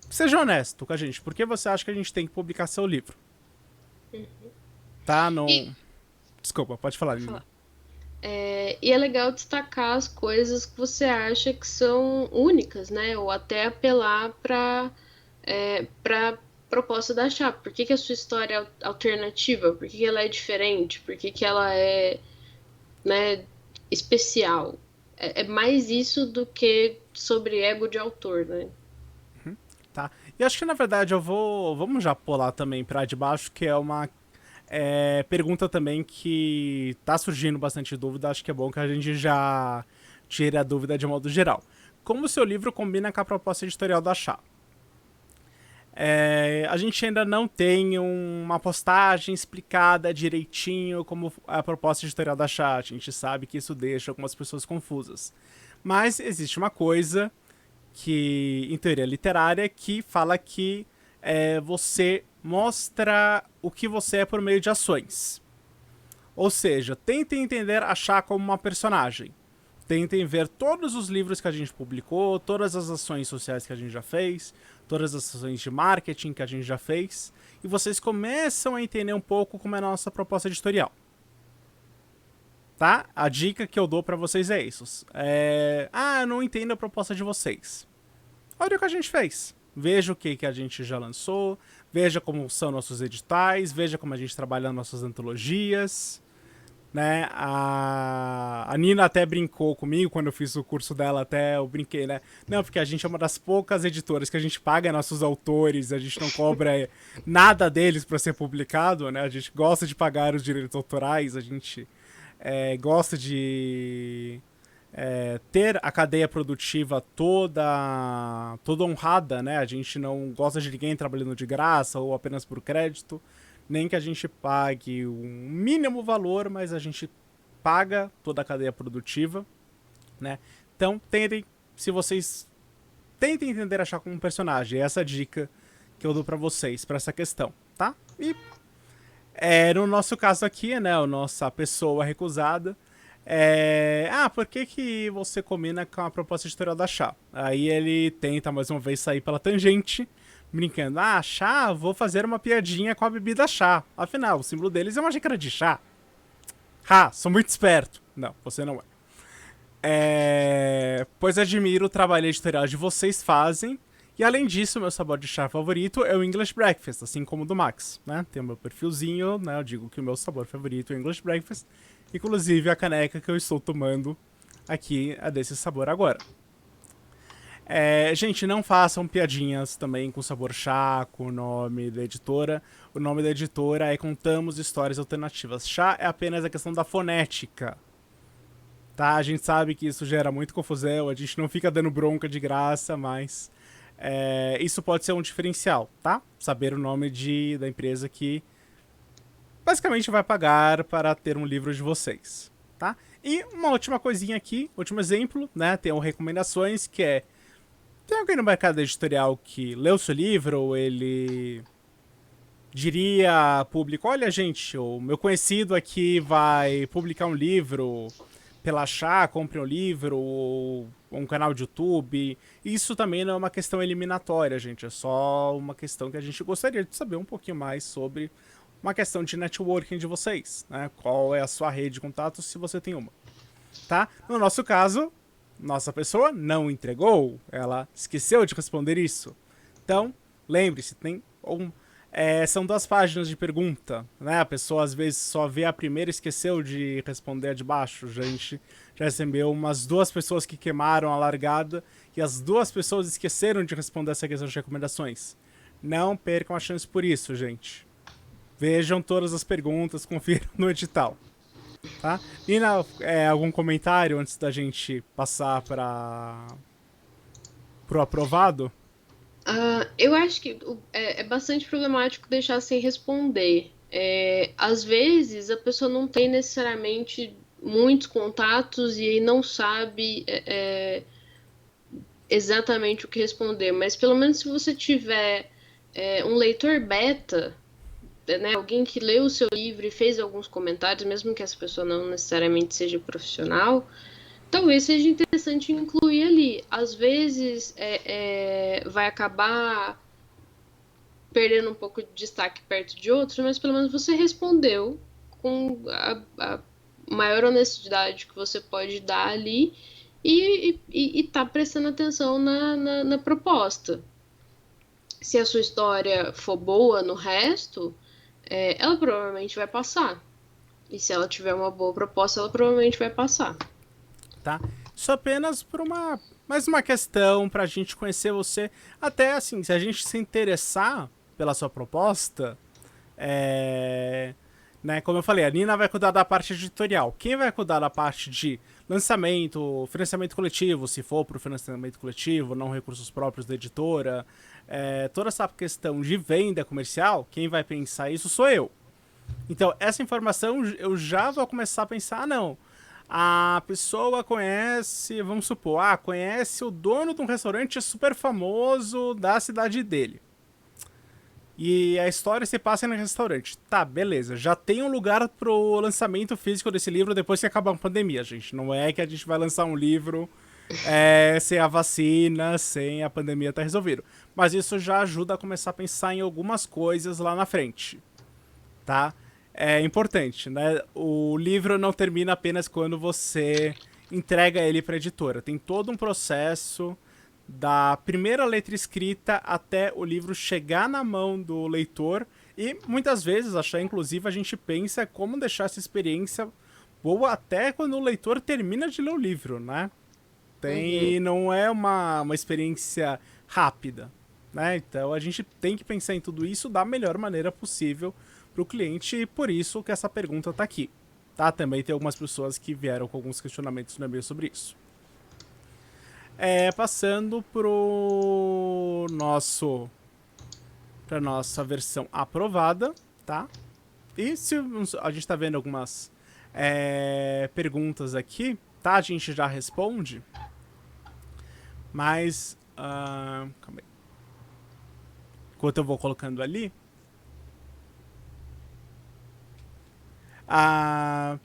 S2: seja honesto com a gente. Por que você acha que a gente tem que publicar seu livro? Tá? Não...
S1: E,
S2: Desculpa, pode falar,
S1: vou
S2: Lina.
S1: falar. E é legal destacar as coisas que você acha que são únicas, né? Ou até apelar para proposta da chapa. Por que, que a sua história é alternativa? Por que, que ela é diferente? Por que, que ela é, né, especial? É mais isso do que sobre ego de autor, né?
S2: Tá? E acho que na verdade eu vou. Vamos já pular também pra de baixo, que é uma pergunta também que tá surgindo bastante dúvida. Acho que é bom que a gente já tire a dúvida de modo geral. Como o seu livro combina com a proposta editorial da Chá? A gente ainda não tem uma postagem explicada direitinho como a proposta editorial da Chá. A gente sabe que isso deixa algumas pessoas confusas. Mas existe uma coisa que, em teoria literária, que fala que você mostra o que você é por meio de ações. Ou seja, tentem entender a Chá como uma personagem. Tentem ver todos os livros que a gente publicou, todas as ações sociais que a gente já fez, todas as ações de marketing que a gente já fez, e vocês começam a entender um pouco como é a nossa proposta editorial. Tá? A dica que eu dou pra vocês é isso. Eu não entendo a proposta de vocês. Olha o que a gente fez. Veja o que a gente já lançou, veja como são nossos editais, veja como a gente trabalha nas nossas antologias. Né? A Nina até brincou comigo quando eu fiz o curso dela, até eu brinquei, né? Não, porque a gente é uma das poucas editoras que a gente paga nossos autores, a gente não cobra nada deles para ser publicado, né? A gente gosta de pagar os direitos autorais, a gente gosta de ter a cadeia produtiva toda honrada, né? A gente não gosta de ninguém trabalhando de graça ou apenas por crédito. Nem que a gente pague um mínimo valor, mas a gente paga toda a cadeia produtiva, né? Então, se vocês tentem entender achar como um personagem, essa é a dica que eu dou pra vocês, pra essa questão, tá? E no nosso caso aqui, né, a nossa pessoa recusada, por que você combina com a proposta editorial da Chá? Aí ele tenta mais uma vez sair pela tangente, brincando, chá, vou fazer uma piadinha com a bebida chá. Afinal, o símbolo deles é uma xícara de chá. Sou muito esperto. Não, você não é. Pois admiro o trabalho editorial de vocês fazem. E além disso, meu sabor de chá favorito é o English Breakfast, assim como o do Max, né? Tem o meu perfilzinho, né? Eu digo que o meu sabor favorito é o English Breakfast. Inclusive a caneca que eu estou tomando aqui é desse sabor agora. Gente, não façam piadinhas também com sabor chá, com o nome da editora. O nome da editora é Contamos Histórias Alternativas. Chá é apenas a questão da fonética. Tá? A gente sabe que isso gera muita confusão, a gente não fica dando bronca de graça, mas isso pode ser um diferencial, tá? Saber o nome da empresa que basicamente vai pagar para ter um livro de vocês, tá? E uma última coisinha aqui, último exemplo, né? Tem o recomendações, que tem alguém no mercado editorial que leu seu livro, ou ele diria a público, olha gente, o meu conhecido aqui vai publicar um livro pela Chá, compre um livro, ou um canal de YouTube. Isso também não é uma questão eliminatória, gente, é só uma questão que a gente gostaria de saber um pouquinho mais sobre uma questão de networking de vocês, né? Qual é a sua rede de contatos, se você tem uma, tá? No nosso caso, nossa pessoa não entregou, ela esqueceu de responder isso. Então, lembre-se, são 2 páginas de pergunta, né? A pessoa às vezes só vê a primeira e esqueceu de responder a de baixo. A gente já recebeu umas 2 pessoas que queimaram a largada e as 2 pessoas esqueceram de responder essa questão de recomendações. Não percam a chance por isso, gente. Vejam todas as perguntas, confiram no edital. Tá? Nina, algum comentário antes da gente passar para o aprovado?
S1: Eu acho que é bastante problemático deixar sem responder. Às vezes a pessoa não tem necessariamente muitos contatos e aí não sabe exatamente o que responder, mas pelo menos se você tiver um leitor beta, né, alguém que leu o seu livro e fez alguns comentários, mesmo que essa pessoa não necessariamente seja profissional, talvez seja interessante incluir ali. Às vezes vai acabar perdendo um pouco de destaque perto de outros, mas pelo menos você respondeu com a maior honestidade que você pode dar ali e tá prestando atenção na proposta. Se a sua história for boa no resto, ela provavelmente vai passar. E se ela tiver uma boa proposta, ela provavelmente vai passar.
S2: Tá? Isso apenas por mais uma questão pra gente conhecer você. Até assim, se a gente se interessar pela sua proposta, né, como eu falei, a Nina vai cuidar da parte editorial. Quem vai cuidar da parte de lançamento, financiamento coletivo, se for para o financiamento coletivo, não recursos próprios da editora, toda essa questão de venda comercial, quem vai pensar isso sou eu. Então, essa informação eu já vou começar a pensar, não. A pessoa conhece, vamos supor, conhece o dono de um restaurante super famoso da cidade dele. E a história se passa no restaurante. Tá, beleza. Já tem um lugar pro lançamento físico desse livro depois que acabar a pandemia, gente. Não é que a gente vai lançar um livro sem a vacina, sem a pandemia tá resolvido. Mas isso já ajuda a começar a pensar em algumas coisas lá na frente. Tá? É importante, né? O livro não termina apenas quando você entrega ele para a editora. Tem todo um processo da primeira letra escrita até o livro chegar na mão do leitor e muitas vezes, acho inclusive, a gente pensa como deixar essa experiência boa até quando o leitor termina de ler o livro, né?
S1: Uhum.
S2: Não é uma experiência rápida, né? Então a gente tem que pensar em tudo isso da melhor maneira possível para o cliente e por isso que essa pergunta está aqui. Tá? Também tem algumas pessoas que vieram com alguns questionamentos no e-mail sobre isso. Passando pro nosso para nossa versão aprovada, tá? E se a gente está vendo algumas perguntas aqui, tá? A gente já responde, mas calma aí. Enquanto eu vou colocando ali, tá,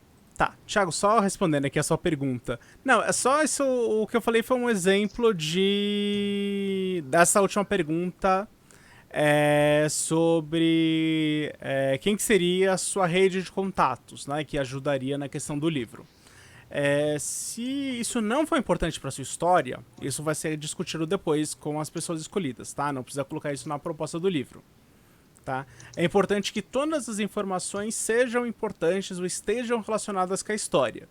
S2: Thiago, só respondendo aqui a sua pergunta. Não, é só isso. O que eu falei foi um exemplo dessa última pergunta sobre quem que seria a sua rede de contatos, né, que ajudaria na questão do livro. Se isso não for importante para sua história, isso vai ser discutido depois com as pessoas escolhidas, tá? Não precisa colocar isso na proposta do livro. Tá? É importante que todas as informações sejam importantes ou estejam relacionadas com a história.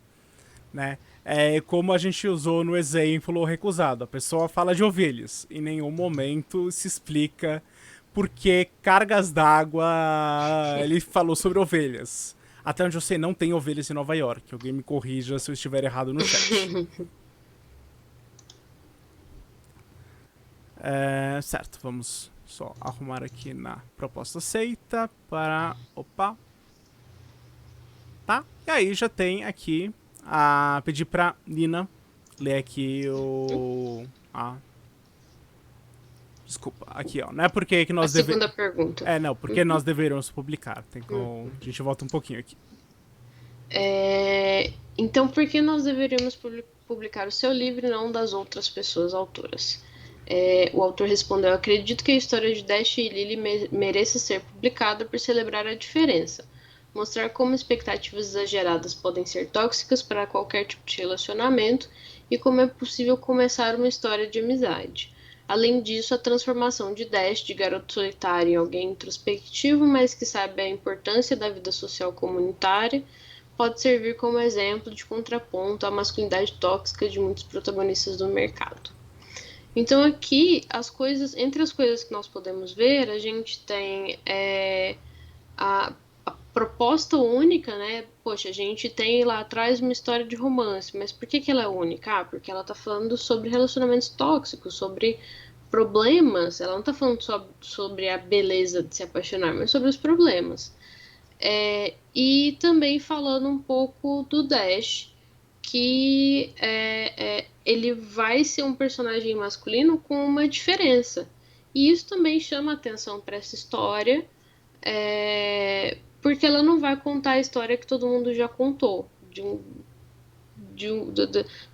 S2: Né? Como a gente usou no exemplo recusado. A pessoa fala de ovelhas. Em nenhum momento se explica por que cargas d'água ele falou sobre ovelhas. Até onde eu sei, não tem ovelhas em Nova York. Alguém me corrija se eu estiver errado no chat. Certo, vamos só arrumar aqui na proposta aceita para... Opa! Tá? E aí já tem aqui a pedir para Nina ler aqui o... Desculpa, aqui ó. Não é porque que
S1: A
S2: nós
S1: segunda pergunta.
S2: não, porque nós deveríamos publicar. A gente volta um pouquinho aqui.
S1: Então, por que nós deveríamos publicar o seu livro e não das outras pessoas autoras? O autor respondeu: acredito que a história de Dash e Lily mereça ser publicada por celebrar a diferença, mostrar como expectativas exageradas podem ser tóxicas para qualquer tipo de relacionamento e como é possível começar uma história de amizade. Além disso, a transformação de Dash de garoto solitário em alguém introspectivo, mas que sabe a importância da vida social comunitária, pode servir como exemplo de contraponto à masculinidade tóxica de muitos protagonistas do mercado. Então aqui, entre as coisas que nós podemos ver, a gente tem a proposta única, né? Poxa, a gente tem lá atrás uma história de romance, mas por que ela é única? Porque ela tá falando sobre relacionamentos tóxicos, sobre problemas, ela não tá falando só sobre a beleza de se apaixonar, mas sobre os problemas. E também falando um pouco do Dash, que ele vai ser um personagem masculino com uma diferença. E isso também chama atenção para essa história, porque ela não vai contar a história que todo mundo já contou,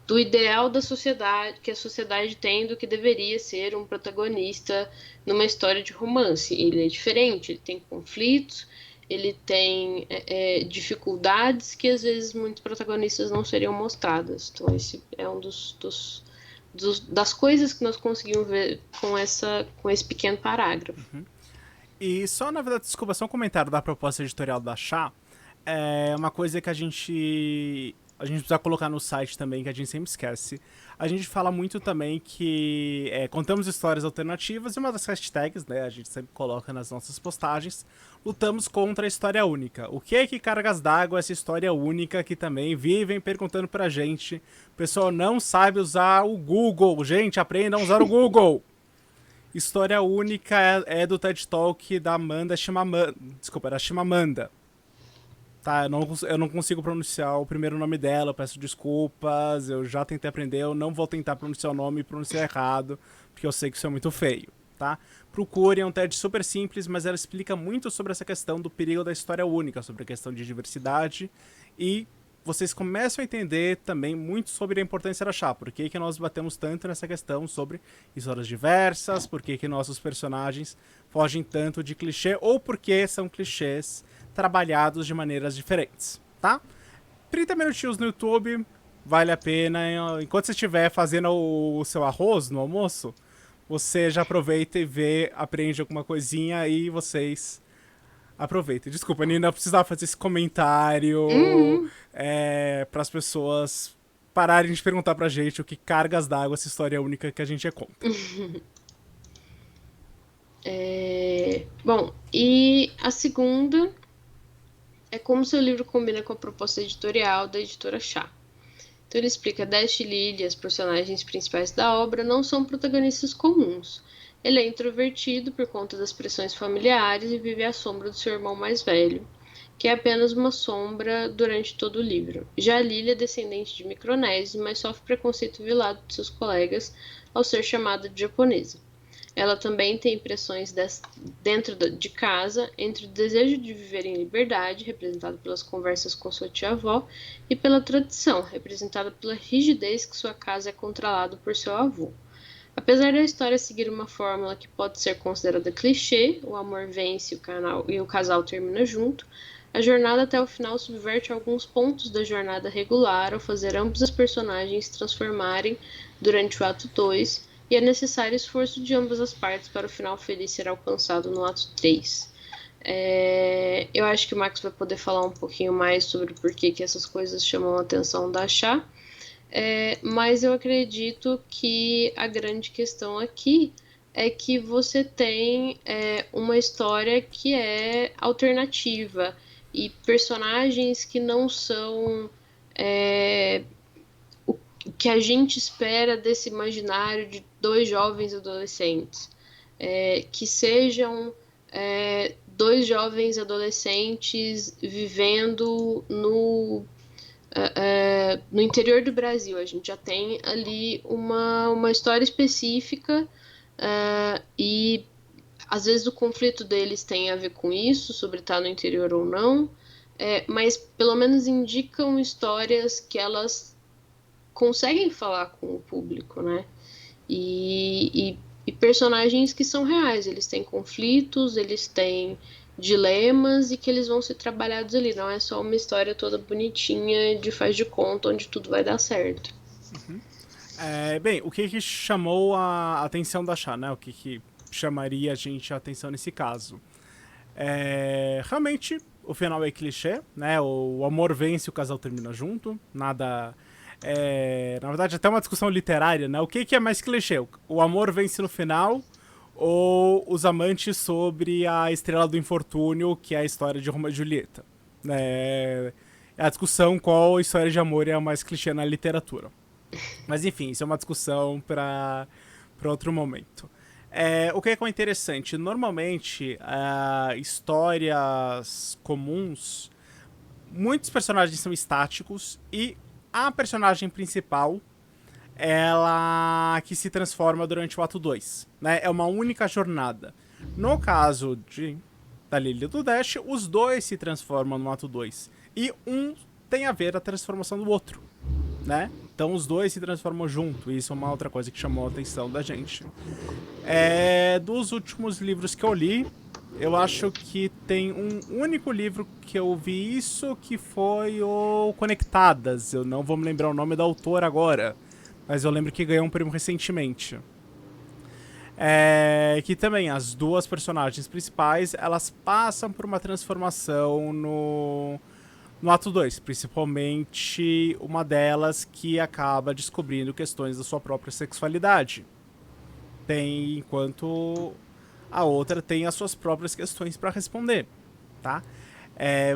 S1: do ideal da sociedade, que a sociedade tem do que deveria ser um protagonista numa história de romance. Ele é diferente, ele tem conflitos, ele tem dificuldades que às vezes muitos protagonistas não seriam mostradas. Então esse é um das coisas que nós conseguimos ver com esse pequeno parágrafo.
S2: E só, na verdade, desculpa, só um comentário da proposta editorial da Chá. É uma coisa que a gente precisa colocar no site também, que a gente sempre esquece. A gente fala muito também que contamos histórias alternativas e uma das hashtags, né, a gente sempre coloca nas nossas postagens, lutamos contra a história única. O que é que cargas d'água essa história única que também vivem perguntando pra gente? O pessoal não sabe usar o Google. Gente, aprendam a usar o Google. História única é do TED Talk da Amanda Chimamanda. Desculpa, era Chimamanda. Tá, eu não consigo pronunciar o primeiro nome dela, peço desculpas, eu já tentei aprender, eu não vou tentar pronunciar o nome e pronunciar errado, porque eu sei que isso é muito feio, tá? Procurem, é um TED super simples, mas ela explica muito sobre essa questão do perigo da história única, sobre a questão de diversidade, e vocês começam a entender também muito sobre a importância da chá, por que nós batemos tanto nessa questão sobre histórias diversas, por que nossos personagens fogem tanto de clichê, ou por que são clichês trabalhados de maneiras diferentes, tá? 30 minutinhos no YouTube, vale a pena. Enquanto você estiver fazendo o seu arroz no almoço, você já aproveita e vê, aprende alguma coisinha e vocês aproveitem. Desculpa, Nina, eu precisava fazer esse comentário
S1: Uhum.
S2: para as pessoas pararem de perguntar pra gente o que cargas d'água essa história única que a gente conta.
S1: Bom, e a segunda é como seu livro combina com a proposta editorial da editora Chá. Então ele explica Dash e Lily, as personagens principais da obra, não são protagonistas comuns. Ele é introvertido por conta das pressões familiares e vive à sombra do seu irmão mais velho, que é apenas uma sombra durante todo o livro. Já Lily é descendente de Micronésia, mas sofre preconceito velado de seus colegas ao ser chamada de japonesa. Ela também tem impressões dentro de casa entre o desejo de viver em liberdade, representado pelas conversas com sua tia-avó, e pela tradição, representada pela rigidez que sua casa é controlada por seu avô. Apesar da história seguir uma fórmula que pode ser considerada clichê, o amor vence e o casal termina junto, a jornada até o final subverte alguns pontos da jornada regular ao fazer ambos os personagens transformarem durante o ato 2 e é necessário esforço de ambas as partes para o final feliz ser alcançado no ato 3. Eu acho que o Max vai poder falar um pouquinho mais sobre por que essas coisas chamam a atenção da Chá, mas eu acredito que a grande questão aqui é que você tem uma história que é alternativa e personagens que não são o que a gente espera desse imaginário de dois jovens adolescentes, que sejam dois jovens adolescentes vivendo no interior do Brasil. A gente já tem ali uma história específica e às vezes o conflito deles tem a ver com isso, sobre estar no interior ou não, mas pelo menos indicam histórias que elas conseguem falar com o público, né? E personagens que são reais, eles têm conflitos, eles têm dilemas e que eles vão ser trabalhados ali. Não é só uma história toda bonitinha de faz de conta onde tudo vai dar certo.
S2: Bem, o que chamou a atenção da Chá, né? O que chamaria a gente a atenção nesse caso? Realmente, o final é clichê, né? O amor vence, o casal termina junto. Nada. Na verdade, até uma discussão literária, né? O que é mais clichê? O amor vence no final ou os amantes sobre a estrela do infortúnio, que é a história de Romeo e Julieta? É a discussão qual história de amor é a mais clichê na literatura. Mas enfim, isso é uma discussão para outro momento. O que é interessante? Normalmente, histórias comuns, muitos personagens são estáticos e a personagem principal, ela que se transforma durante o ato 2, né? É uma única jornada. No caso da Lily e do Dash, os dois se transformam no ato 2 e um tem a ver a transformação do outro, né? Então os dois se transformam junto. Isso é uma outra coisa que chamou a atenção da gente. Dos últimos livros que eu li, eu acho que tem um único livro que eu vi isso, que foi o Conectadas. Eu não vou me lembrar o nome da autora agora, mas eu lembro que ganhou um prêmio recentemente. Que também as duas personagens principais, elas passam por uma transformação no ato 2, principalmente uma delas que acaba descobrindo questões da sua própria sexualidade. Enquanto a outra tem as suas próprias questões para responder, tá?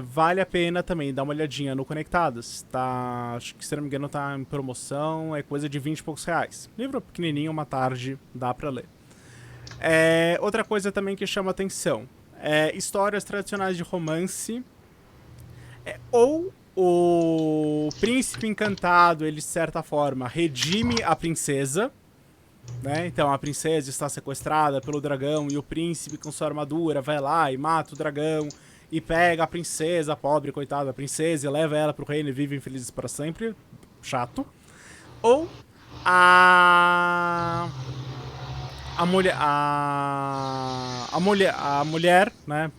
S2: Vale a pena também dar uma olhadinha no Conectados, tá? Acho que, se não me engano, tá em promoção, é coisa de 20 e poucos reais. Livro pequenininho, uma tarde, dá pra ler. Outra coisa também que chama atenção, histórias tradicionais de romance, ou o príncipe encantado, ele de certa forma redime a princesa, né? Então a princesa está sequestrada pelo dragão e o príncipe com sua armadura vai lá e mata o dragão e pega a princesa, a pobre, coitada da princesa, e leva ela pro reino e vivem felizes para sempre. Chato. Ou a mulher, né?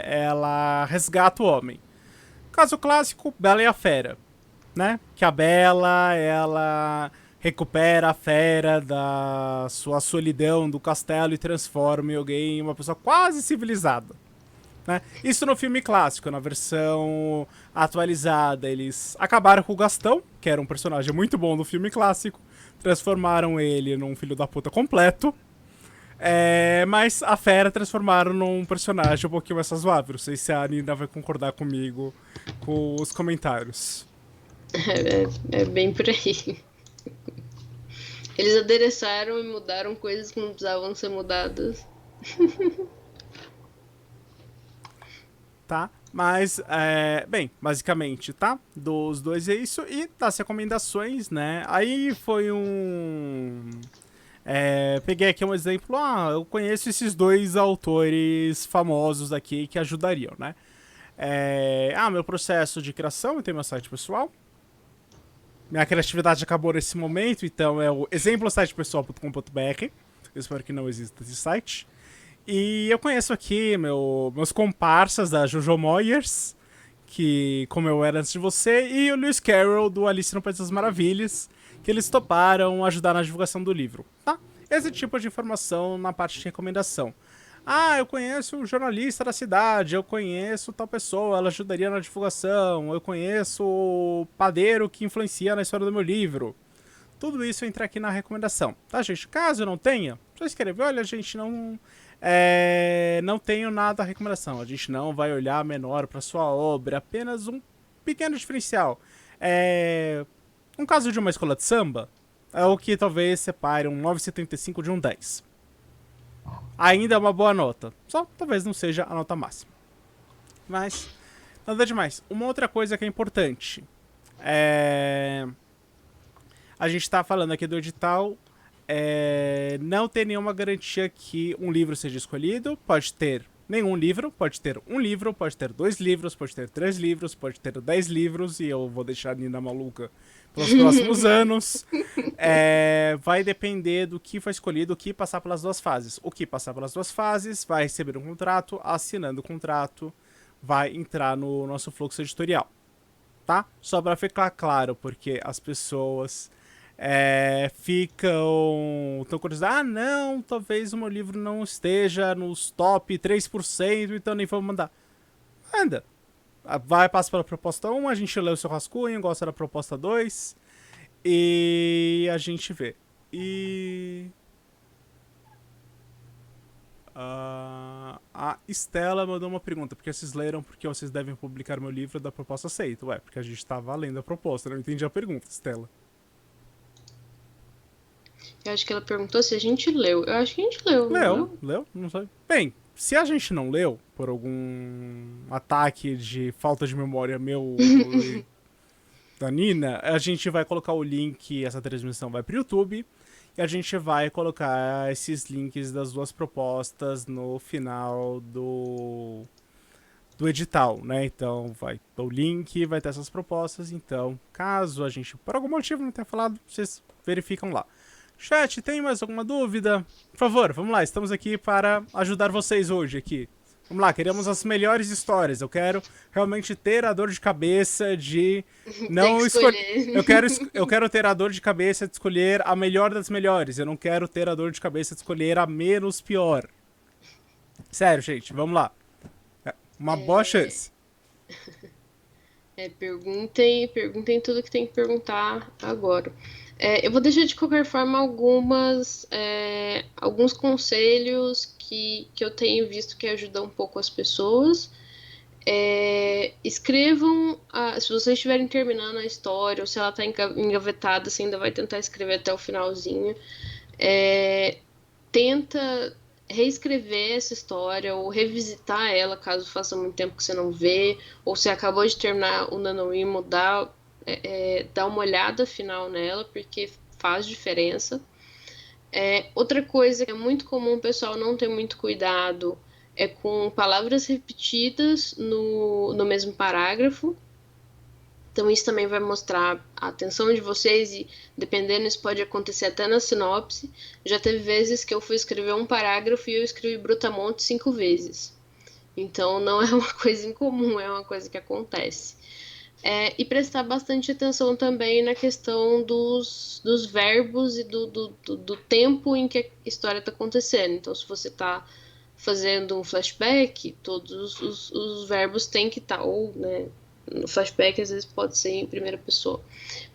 S2: Ela resgata o homem. Caso clássico, Bela e a Fera, né? Que a Bela, ela recupera a fera da sua solidão do castelo e transforma em alguém em uma pessoa quase civilizada, né? Isso no filme clássico. Na versão atualizada, eles acabaram com o Gastão, que era um personagem muito bom do filme clássico, transformaram ele num filho da puta completo. Mas a fera transformaram num personagem um pouquinho mais razoável. Não sei se a Nina vai concordar comigo com os comentários.
S1: É bem por aí. Eles adereçaram e mudaram coisas que não precisavam ser mudadas.
S2: Tá? Mas, bem, basicamente, tá? Dos dois é isso. E das recomendações, né? Aí foi peguei aqui um exemplo. Eu conheço esses dois autores famosos aqui que ajudariam, né? Meu processo de criação, eu tenho meu site pessoal. Minha criatividade acabou nesse momento, então é o exemplositepessoal.com.br. Eu espero que não exista esse site. E eu conheço aqui meus comparsas da Jojo Moyers, que como eu era antes de você, e o Lewis Carroll do Alice no País das Maravilhas, que eles toparam ajudar na divulgação do livro, tá? Esse tipo de informação na parte de recomendação. Eu conheço um jornalista da cidade, eu conheço tal pessoa, ela ajudaria na divulgação, eu conheço o padeiro que influencia na história do meu livro. Tudo isso entra aqui na recomendação, tá, gente? Caso eu não tenha, só escrever, olha, gente, não tenho nada a recomendação. A gente não vai olhar menor para sua obra, apenas um pequeno diferencial. Um caso de uma escola de samba é o que talvez separe um 9,75 de um 10. Ainda é uma boa nota, só talvez não seja a nota máxima. Mas, nada demais. Uma outra coisa que é importante a gente está falando aqui do edital. Não tem nenhuma garantia que um livro seja escolhido. Pode ter nenhum livro, pode ter um livro, pode ter 2 livros, pode ter 3 livros, pode ter 10 livros, e eu vou deixar a Nina maluca pelos próximos anos. Vai depender do que foi escolhido, o que passar pelas 2 fases. O que passar pelas 2 fases vai receber um contrato, assinando o contrato, vai entrar no nosso fluxo editorial, tá? Só para ficar claro, porque as pessoas ficam tão curiosas. Não, talvez o meu livro não esteja nos top 3%, então nem vou mandar. Manda. Vai, passa pela proposta 1, a gente lê o seu rascunho, gosta da proposta 2 e a gente vê. A Estela mandou uma pergunta: porque vocês leram porque vocês devem publicar meu livro da proposta aceita? Porque a gente tava lendo a proposta, não entendi a pergunta, Estela.
S1: Eu acho que ela perguntou se a gente leu. Eu acho que a gente leu, não
S2: Leu,
S1: leu?
S2: leu, não sei. Bem, se a gente não leu, por algum ataque de falta de memória meu e da Nina, a gente vai colocar o link, essa transmissão vai pro YouTube, e a gente vai colocar esses links das duas propostas no final do edital, né? Então vai o link, vai ter essas propostas. Então, caso a gente por algum motivo não tenha falado, vocês verificam lá. Chat, tem mais alguma dúvida? Por favor, vamos lá, estamos aqui para ajudar vocês hoje aqui. Vamos lá, queremos as melhores histórias. Eu quero realmente ter a dor de cabeça de
S1: Tem que
S2: não escolher.
S1: escolher.
S2: Eu quero ter a dor de cabeça de escolher a melhor das melhores. Eu não quero ter a dor de cabeça de escolher a menos pior. Sério, gente, vamos lá. Uma boa
S1: É,
S2: chance.
S1: perguntem tudo que tem que perguntar agora. Eu vou deixar de qualquer forma alguns conselhos que eu tenho visto que ajudam um pouco as pessoas. Escrevam, se vocês estiverem terminando a história, ou se ela está engavetada, você ainda vai tentar escrever até o finalzinho. Tenta reescrever essa história ou revisitar ela, caso faça muito tempo que você não vê, ou você acabou de terminar o NaNoWriMo, dá uma olhada final nela, porque faz diferença. Outra coisa que é muito comum o pessoal não ter muito cuidado é com palavras repetidas no mesmo parágrafo. Então, isso também vai mostrar a atenção de vocês e, dependendo, isso pode acontecer até na sinopse. Já teve vezes que eu fui escrever um parágrafo e eu escrevi Brutamonte 5 vezes. Então, não é uma coisa incomum, é uma coisa que acontece. E prestar bastante atenção também na questão dos verbos e do tempo em que a história está acontecendo. Então, se você está fazendo um flashback, todos os verbos têm que estar, ou, né, no flashback às vezes pode ser em primeira pessoa.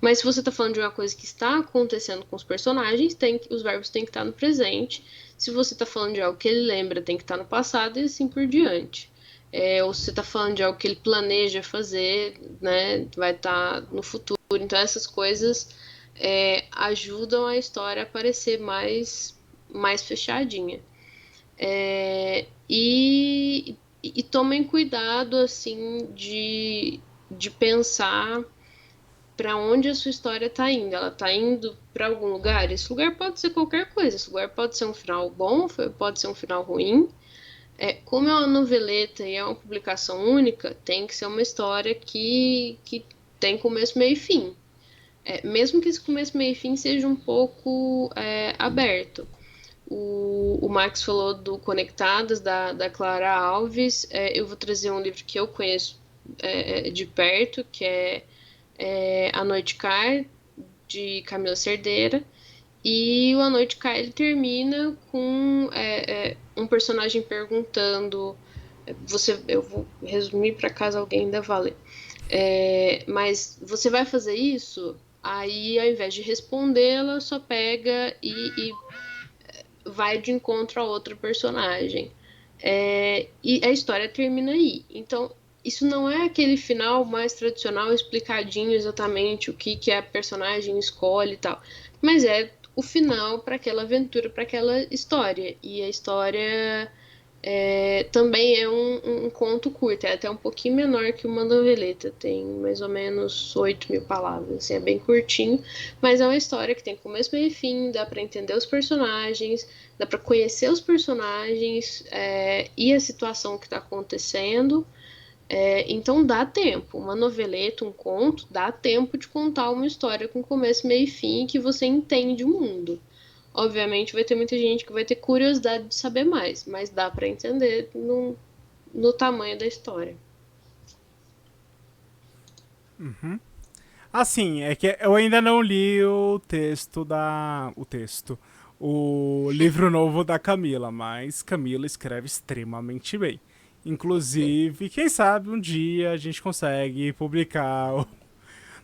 S1: Mas se você está falando de uma coisa que está acontecendo com os personagens, os verbos têm que estar no presente. Se você está falando de algo que ele lembra, tem que estar no passado e assim por diante. Ou se você está falando de algo que ele planeja fazer, né, vai estar no futuro. Então essas coisas ajudam a história a parecer mais fechadinha. E tomem cuidado, assim, de pensar para onde a sua história está indo. Ela está indo para algum lugar? Esse lugar pode ser qualquer coisa. Esse lugar pode ser um final bom, pode ser um final ruim. Como é uma noveleta e é uma publicação única, tem que ser uma história que tem começo, meio e fim. Mesmo que esse começo, meio e fim seja um pouco aberto. O Max falou do Conectadas, da Clara Alves. Eu vou trazer um livro que eu conheço de perto, que é A Noite Cai, de Camila Cerdeira. E o A Noite Cai ele termina com um personagem perguntando. Eu vou resumir para caso alguém ainda vá ler. Mas você vai fazer isso? Aí, ao invés de responder, ela só pega e vai de encontro a outro personagem. E a história termina aí. Então, isso não é aquele final mais tradicional, explicadinho exatamente o que a personagem escolhe e tal. Mas é o final para aquela aventura, para aquela história. E a história também é um conto curto, é até um pouquinho menor que uma noveleta, tem mais ou menos 8.000 palavras, assim, é bem curtinho, mas é uma história que tem começo, meio e fim, dá para entender os personagens, dá para conhecer os personagens e a situação que está acontecendo. Então dá tempo, uma noveleta, um conto, dá tempo de contar uma história com começo, meio e fim que você entende o mundo. Obviamente vai ter muita gente que vai ter curiosidade de saber mais, mas dá para entender no tamanho da história.
S2: Assim, é que eu ainda não li o texto da. O texto. O livro novo da Camila, mas Camila escreve extremamente bem. Inclusive, quem sabe um dia a gente consegue publicar o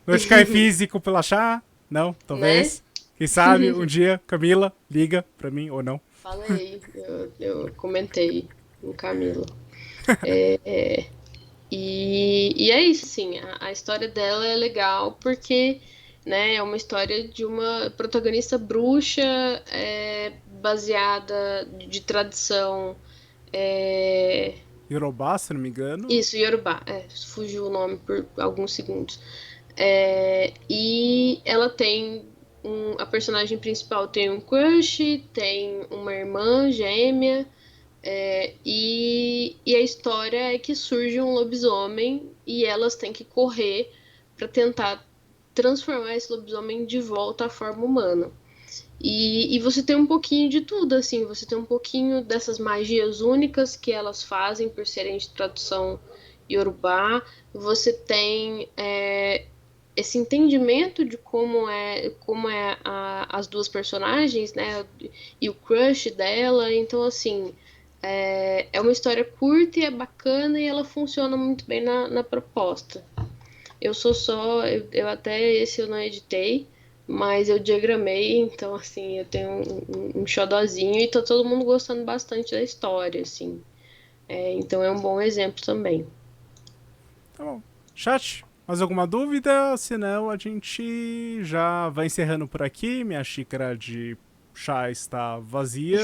S2: Noticai físico pela chá? Não?
S1: Né?
S2: Talvez. Quem sabe um dia, Camila, liga pra mim ou não.
S1: Falei, eu comentei no Camilo. E é isso, assim, a história dela é legal porque né? É uma história de uma protagonista bruxa, baseada de tradição. É,
S2: Yorubá, se não me engano.
S1: isso, Yorubá. Fugiu o nome por alguns segundos. E ela tem a personagem principal tem um crush, tem uma irmã gêmea, e a história é que surge um lobisomem e elas têm que correr para tentar transformar esse lobisomem de volta à forma humana. E você tem um pouquinho de tudo, assim, você tem um pouquinho dessas magias únicas que elas fazem por serem de tradução Yorubá, você tem esse entendimento de como é as duas personagens, né, e o crush dela, então assim, é uma história curta e é bacana e ela funciona muito bem na proposta. Eu sou só, eu até esse eu não editei, mas eu diagramei, então assim, eu tenho um xodozinho e tá todo mundo gostando bastante da história, assim. Então é um bom exemplo também.
S2: Tá bom. Chat, mais alguma dúvida? Senão a gente já vai encerrando por aqui. Minha xícara de chá está vazia.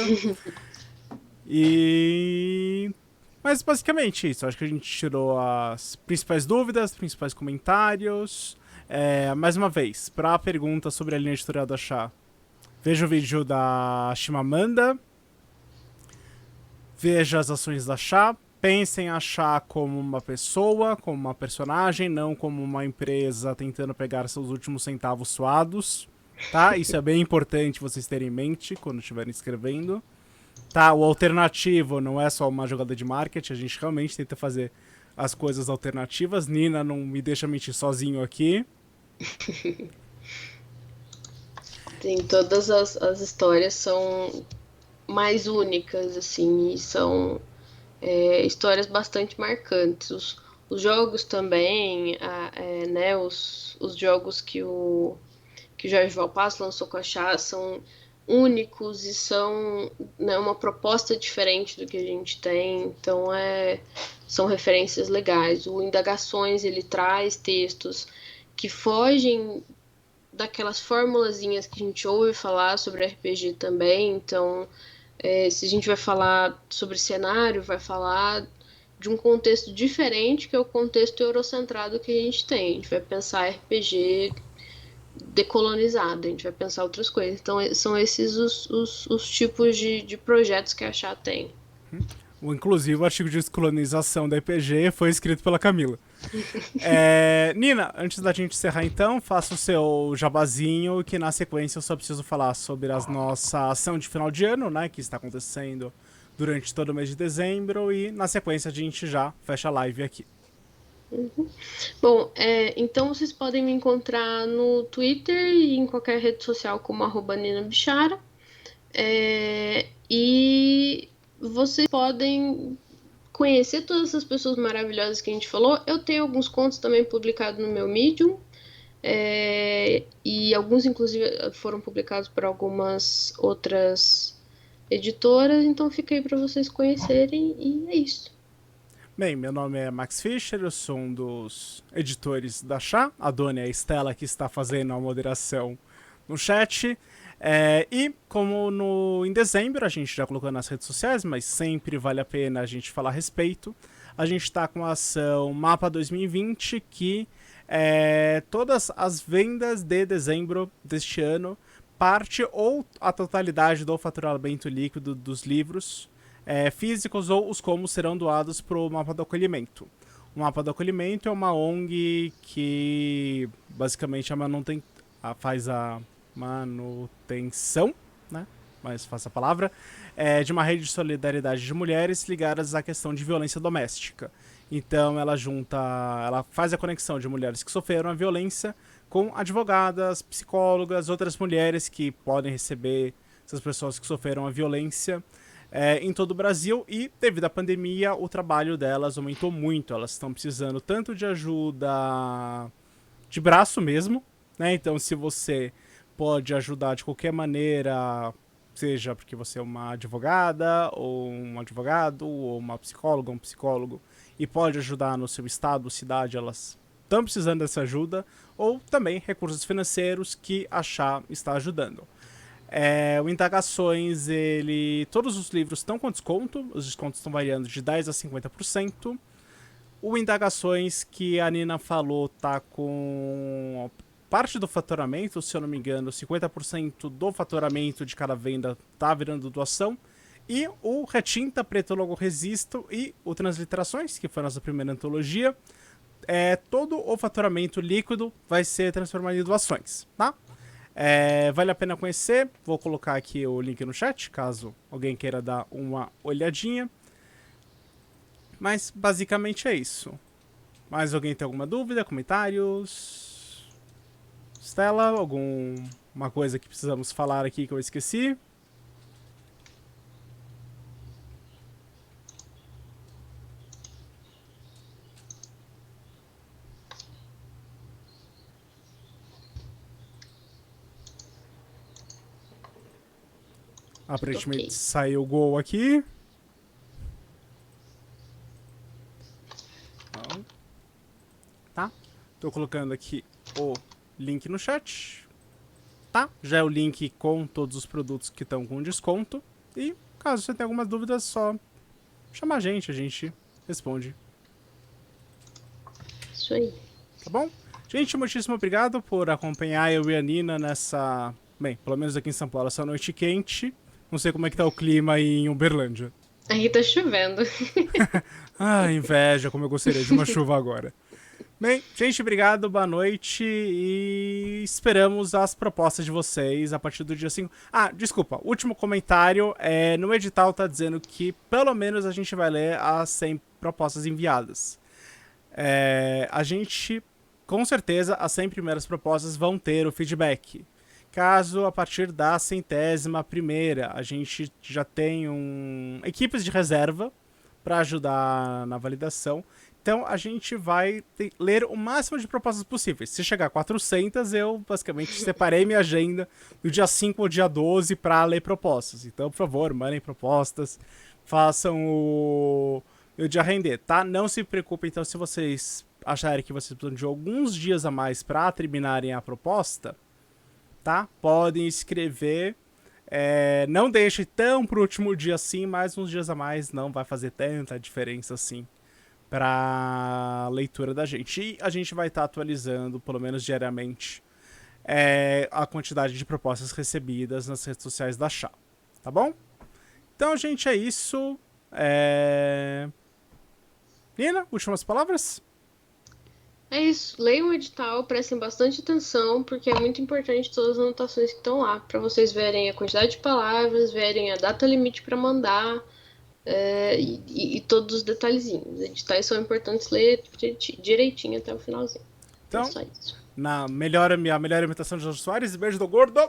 S2: E. Mas basicamente isso. Acho que a gente tirou as principais dúvidas, principais comentários. Mais uma vez, para a pergunta sobre a linha editorial da Chá, veja o vídeo da Chimamanda, veja as ações da Chá, pensem a Chá como uma pessoa, como uma personagem, não como uma empresa tentando pegar seus últimos centavos suados, tá? Isso é bem importante vocês terem em mente quando estiverem escrevendo. Tá, o alternativo não é só uma jogada de marketing, a gente realmente tenta fazer as coisas alternativas. Nina não me deixa mentir sozinho aqui.
S1: Tem todas as histórias são mais únicas, assim, e são histórias bastante marcantes. Os jogos também, né, os jogos que o Jorge Valpasso lançou com a Chá são únicos e são, né, uma proposta diferente do que a gente tem, então são referências legais. O Indagações, ele traz textos que fogem daquelas formulazinhas que a gente ouve falar sobre RPG também, então se a gente vai falar sobre cenário, vai falar de um contexto diferente, que é o contexto eurocentrado que a gente tem. A gente vai pensar RPG decolonizado, a gente vai pensar outras coisas. Então, são esses os tipos de projetos que a Chá tem.
S2: Inclusive, o artigo de descolonização da EPG foi escrito pela Camila. Nina, antes da gente encerrar então, faça o seu jabazinho, que na sequência eu só preciso falar sobre a nossa ação de final de ano, né, que está acontecendo durante todo o mês de dezembro, e na sequência a gente já fecha a live aqui.
S1: Bom, então vocês podem me encontrar no Twitter e em qualquer rede social como @ninabichara. E vocês podem conhecer todas essas pessoas maravilhosas que a gente falou. Eu tenho alguns contos também publicados no meu Medium. E alguns, inclusive, foram publicados por algumas outras editoras. Então fica aí para vocês conhecerem. E é isso.
S2: Bem, meu nome é Max Fischer, eu sou um dos editores da Chá. A dona é a Estela, que está fazendo a moderação no chat. E como em dezembro a gente já colocou nas redes sociais, mas sempre vale a pena a gente falar a respeito, a gente está com a ação Mapa 2020, que todas as vendas de dezembro deste ano, parte ou a totalidade do faturamento líquido dos livros físicos ou os comos serão doados para o Mapa do Acolhimento. O Mapa do Acolhimento é uma ONG que basicamente faz a manutenção, né? Mais fácil a palavra, de uma rede de solidariedade de mulheres ligadas à questão de violência doméstica. Então ela faz a conexão de mulheres que sofreram a violência com advogadas, psicólogas, outras mulheres que podem receber essas pessoas que sofreram a violência em todo o Brasil, e devido à pandemia o trabalho delas aumentou muito. Elas estão precisando tanto de ajuda de braço mesmo, né? Então se você pode ajudar de qualquer maneira, seja porque você é uma advogada ou um advogado ou uma psicóloga, um psicólogo, e pode ajudar no seu estado, cidade, elas estão precisando dessa ajuda, ou também recursos financeiros que a Chá está ajudando. O Indagações, todos os livros estão com desconto, os descontos estão variando de 10% a 50%. O Indagações que a Nina falou tá com parte do faturamento, se eu não me engano, 50% do faturamento de cada venda tá virando doação. E o Retinta, Preto Logo Resisto e o Transliterações, que foi a nossa primeira antologia, todo o faturamento líquido vai ser transformado em doações, tá? Vale a pena conhecer, vou colocar aqui o link no chat, caso alguém queira dar uma olhadinha. Mas basicamente é isso. Mais alguém tem alguma dúvida, comentários? Stella, alguma coisa que precisamos falar aqui que eu esqueci? Aparentemente
S1: Ok.
S2: saiu o gol aqui. Então, tá? Tô colocando aqui o link no chat. Tá? Já é o link com todos os produtos que estão com desconto. E caso você tenha algumas dúvidas, só chama a gente responde.
S1: Isso aí.
S2: Tá bom? Gente, muitíssimo obrigado por acompanhar eu e a Nina nessa... Bem, pelo menos aqui em São Paulo, essa noite quente. Não sei como é que tá o clima aí em Uberlândia.
S1: Aqui tá chovendo.
S2: Ah, inveja, como eu gostaria de uma chuva agora. Bem, gente, obrigado, boa noite e esperamos as propostas de vocês a partir do dia 5. Ah, desculpa, último comentário, no edital tá dizendo que pelo menos a gente vai ler as 100 propostas enviadas. A gente, com certeza, as 100 primeiras propostas vão ter o feedback. Caso a partir da 100ª a gente já tem equipes de reserva para ajudar na validação. Então a gente vai ler o máximo de propostas possíveis. Se chegar a 400, eu basicamente separei minha agenda do dia 5 ao dia 12 para ler propostas. Então, por favor, mandem propostas, façam o dia render, tá? Não se preocupem, então, se vocês acharem que vocês precisam de alguns dias a mais para terminarem a proposta, tá? Podem escrever. Não deixe tão pro último dia assim, mas uns dias a mais não vai fazer tanta diferença assim para leitura da gente. E a gente vai estar atualizando, pelo menos diariamente, a quantidade de propostas recebidas nas redes sociais da Chá. Tá bom? Então, gente, é isso. Nina, últimas palavras?
S1: É isso. Leiam o edital, prestem bastante atenção, porque é muito importante todas as anotações que estão lá, para vocês verem a quantidade de palavras, verem a data limite para mandar. E todos os detalhezinhos. Os editais são importantes ler direitinho até o finalzinho.
S2: Então,
S1: é só isso.
S2: A melhor imitação de Jorge Soares, beijo do gordo.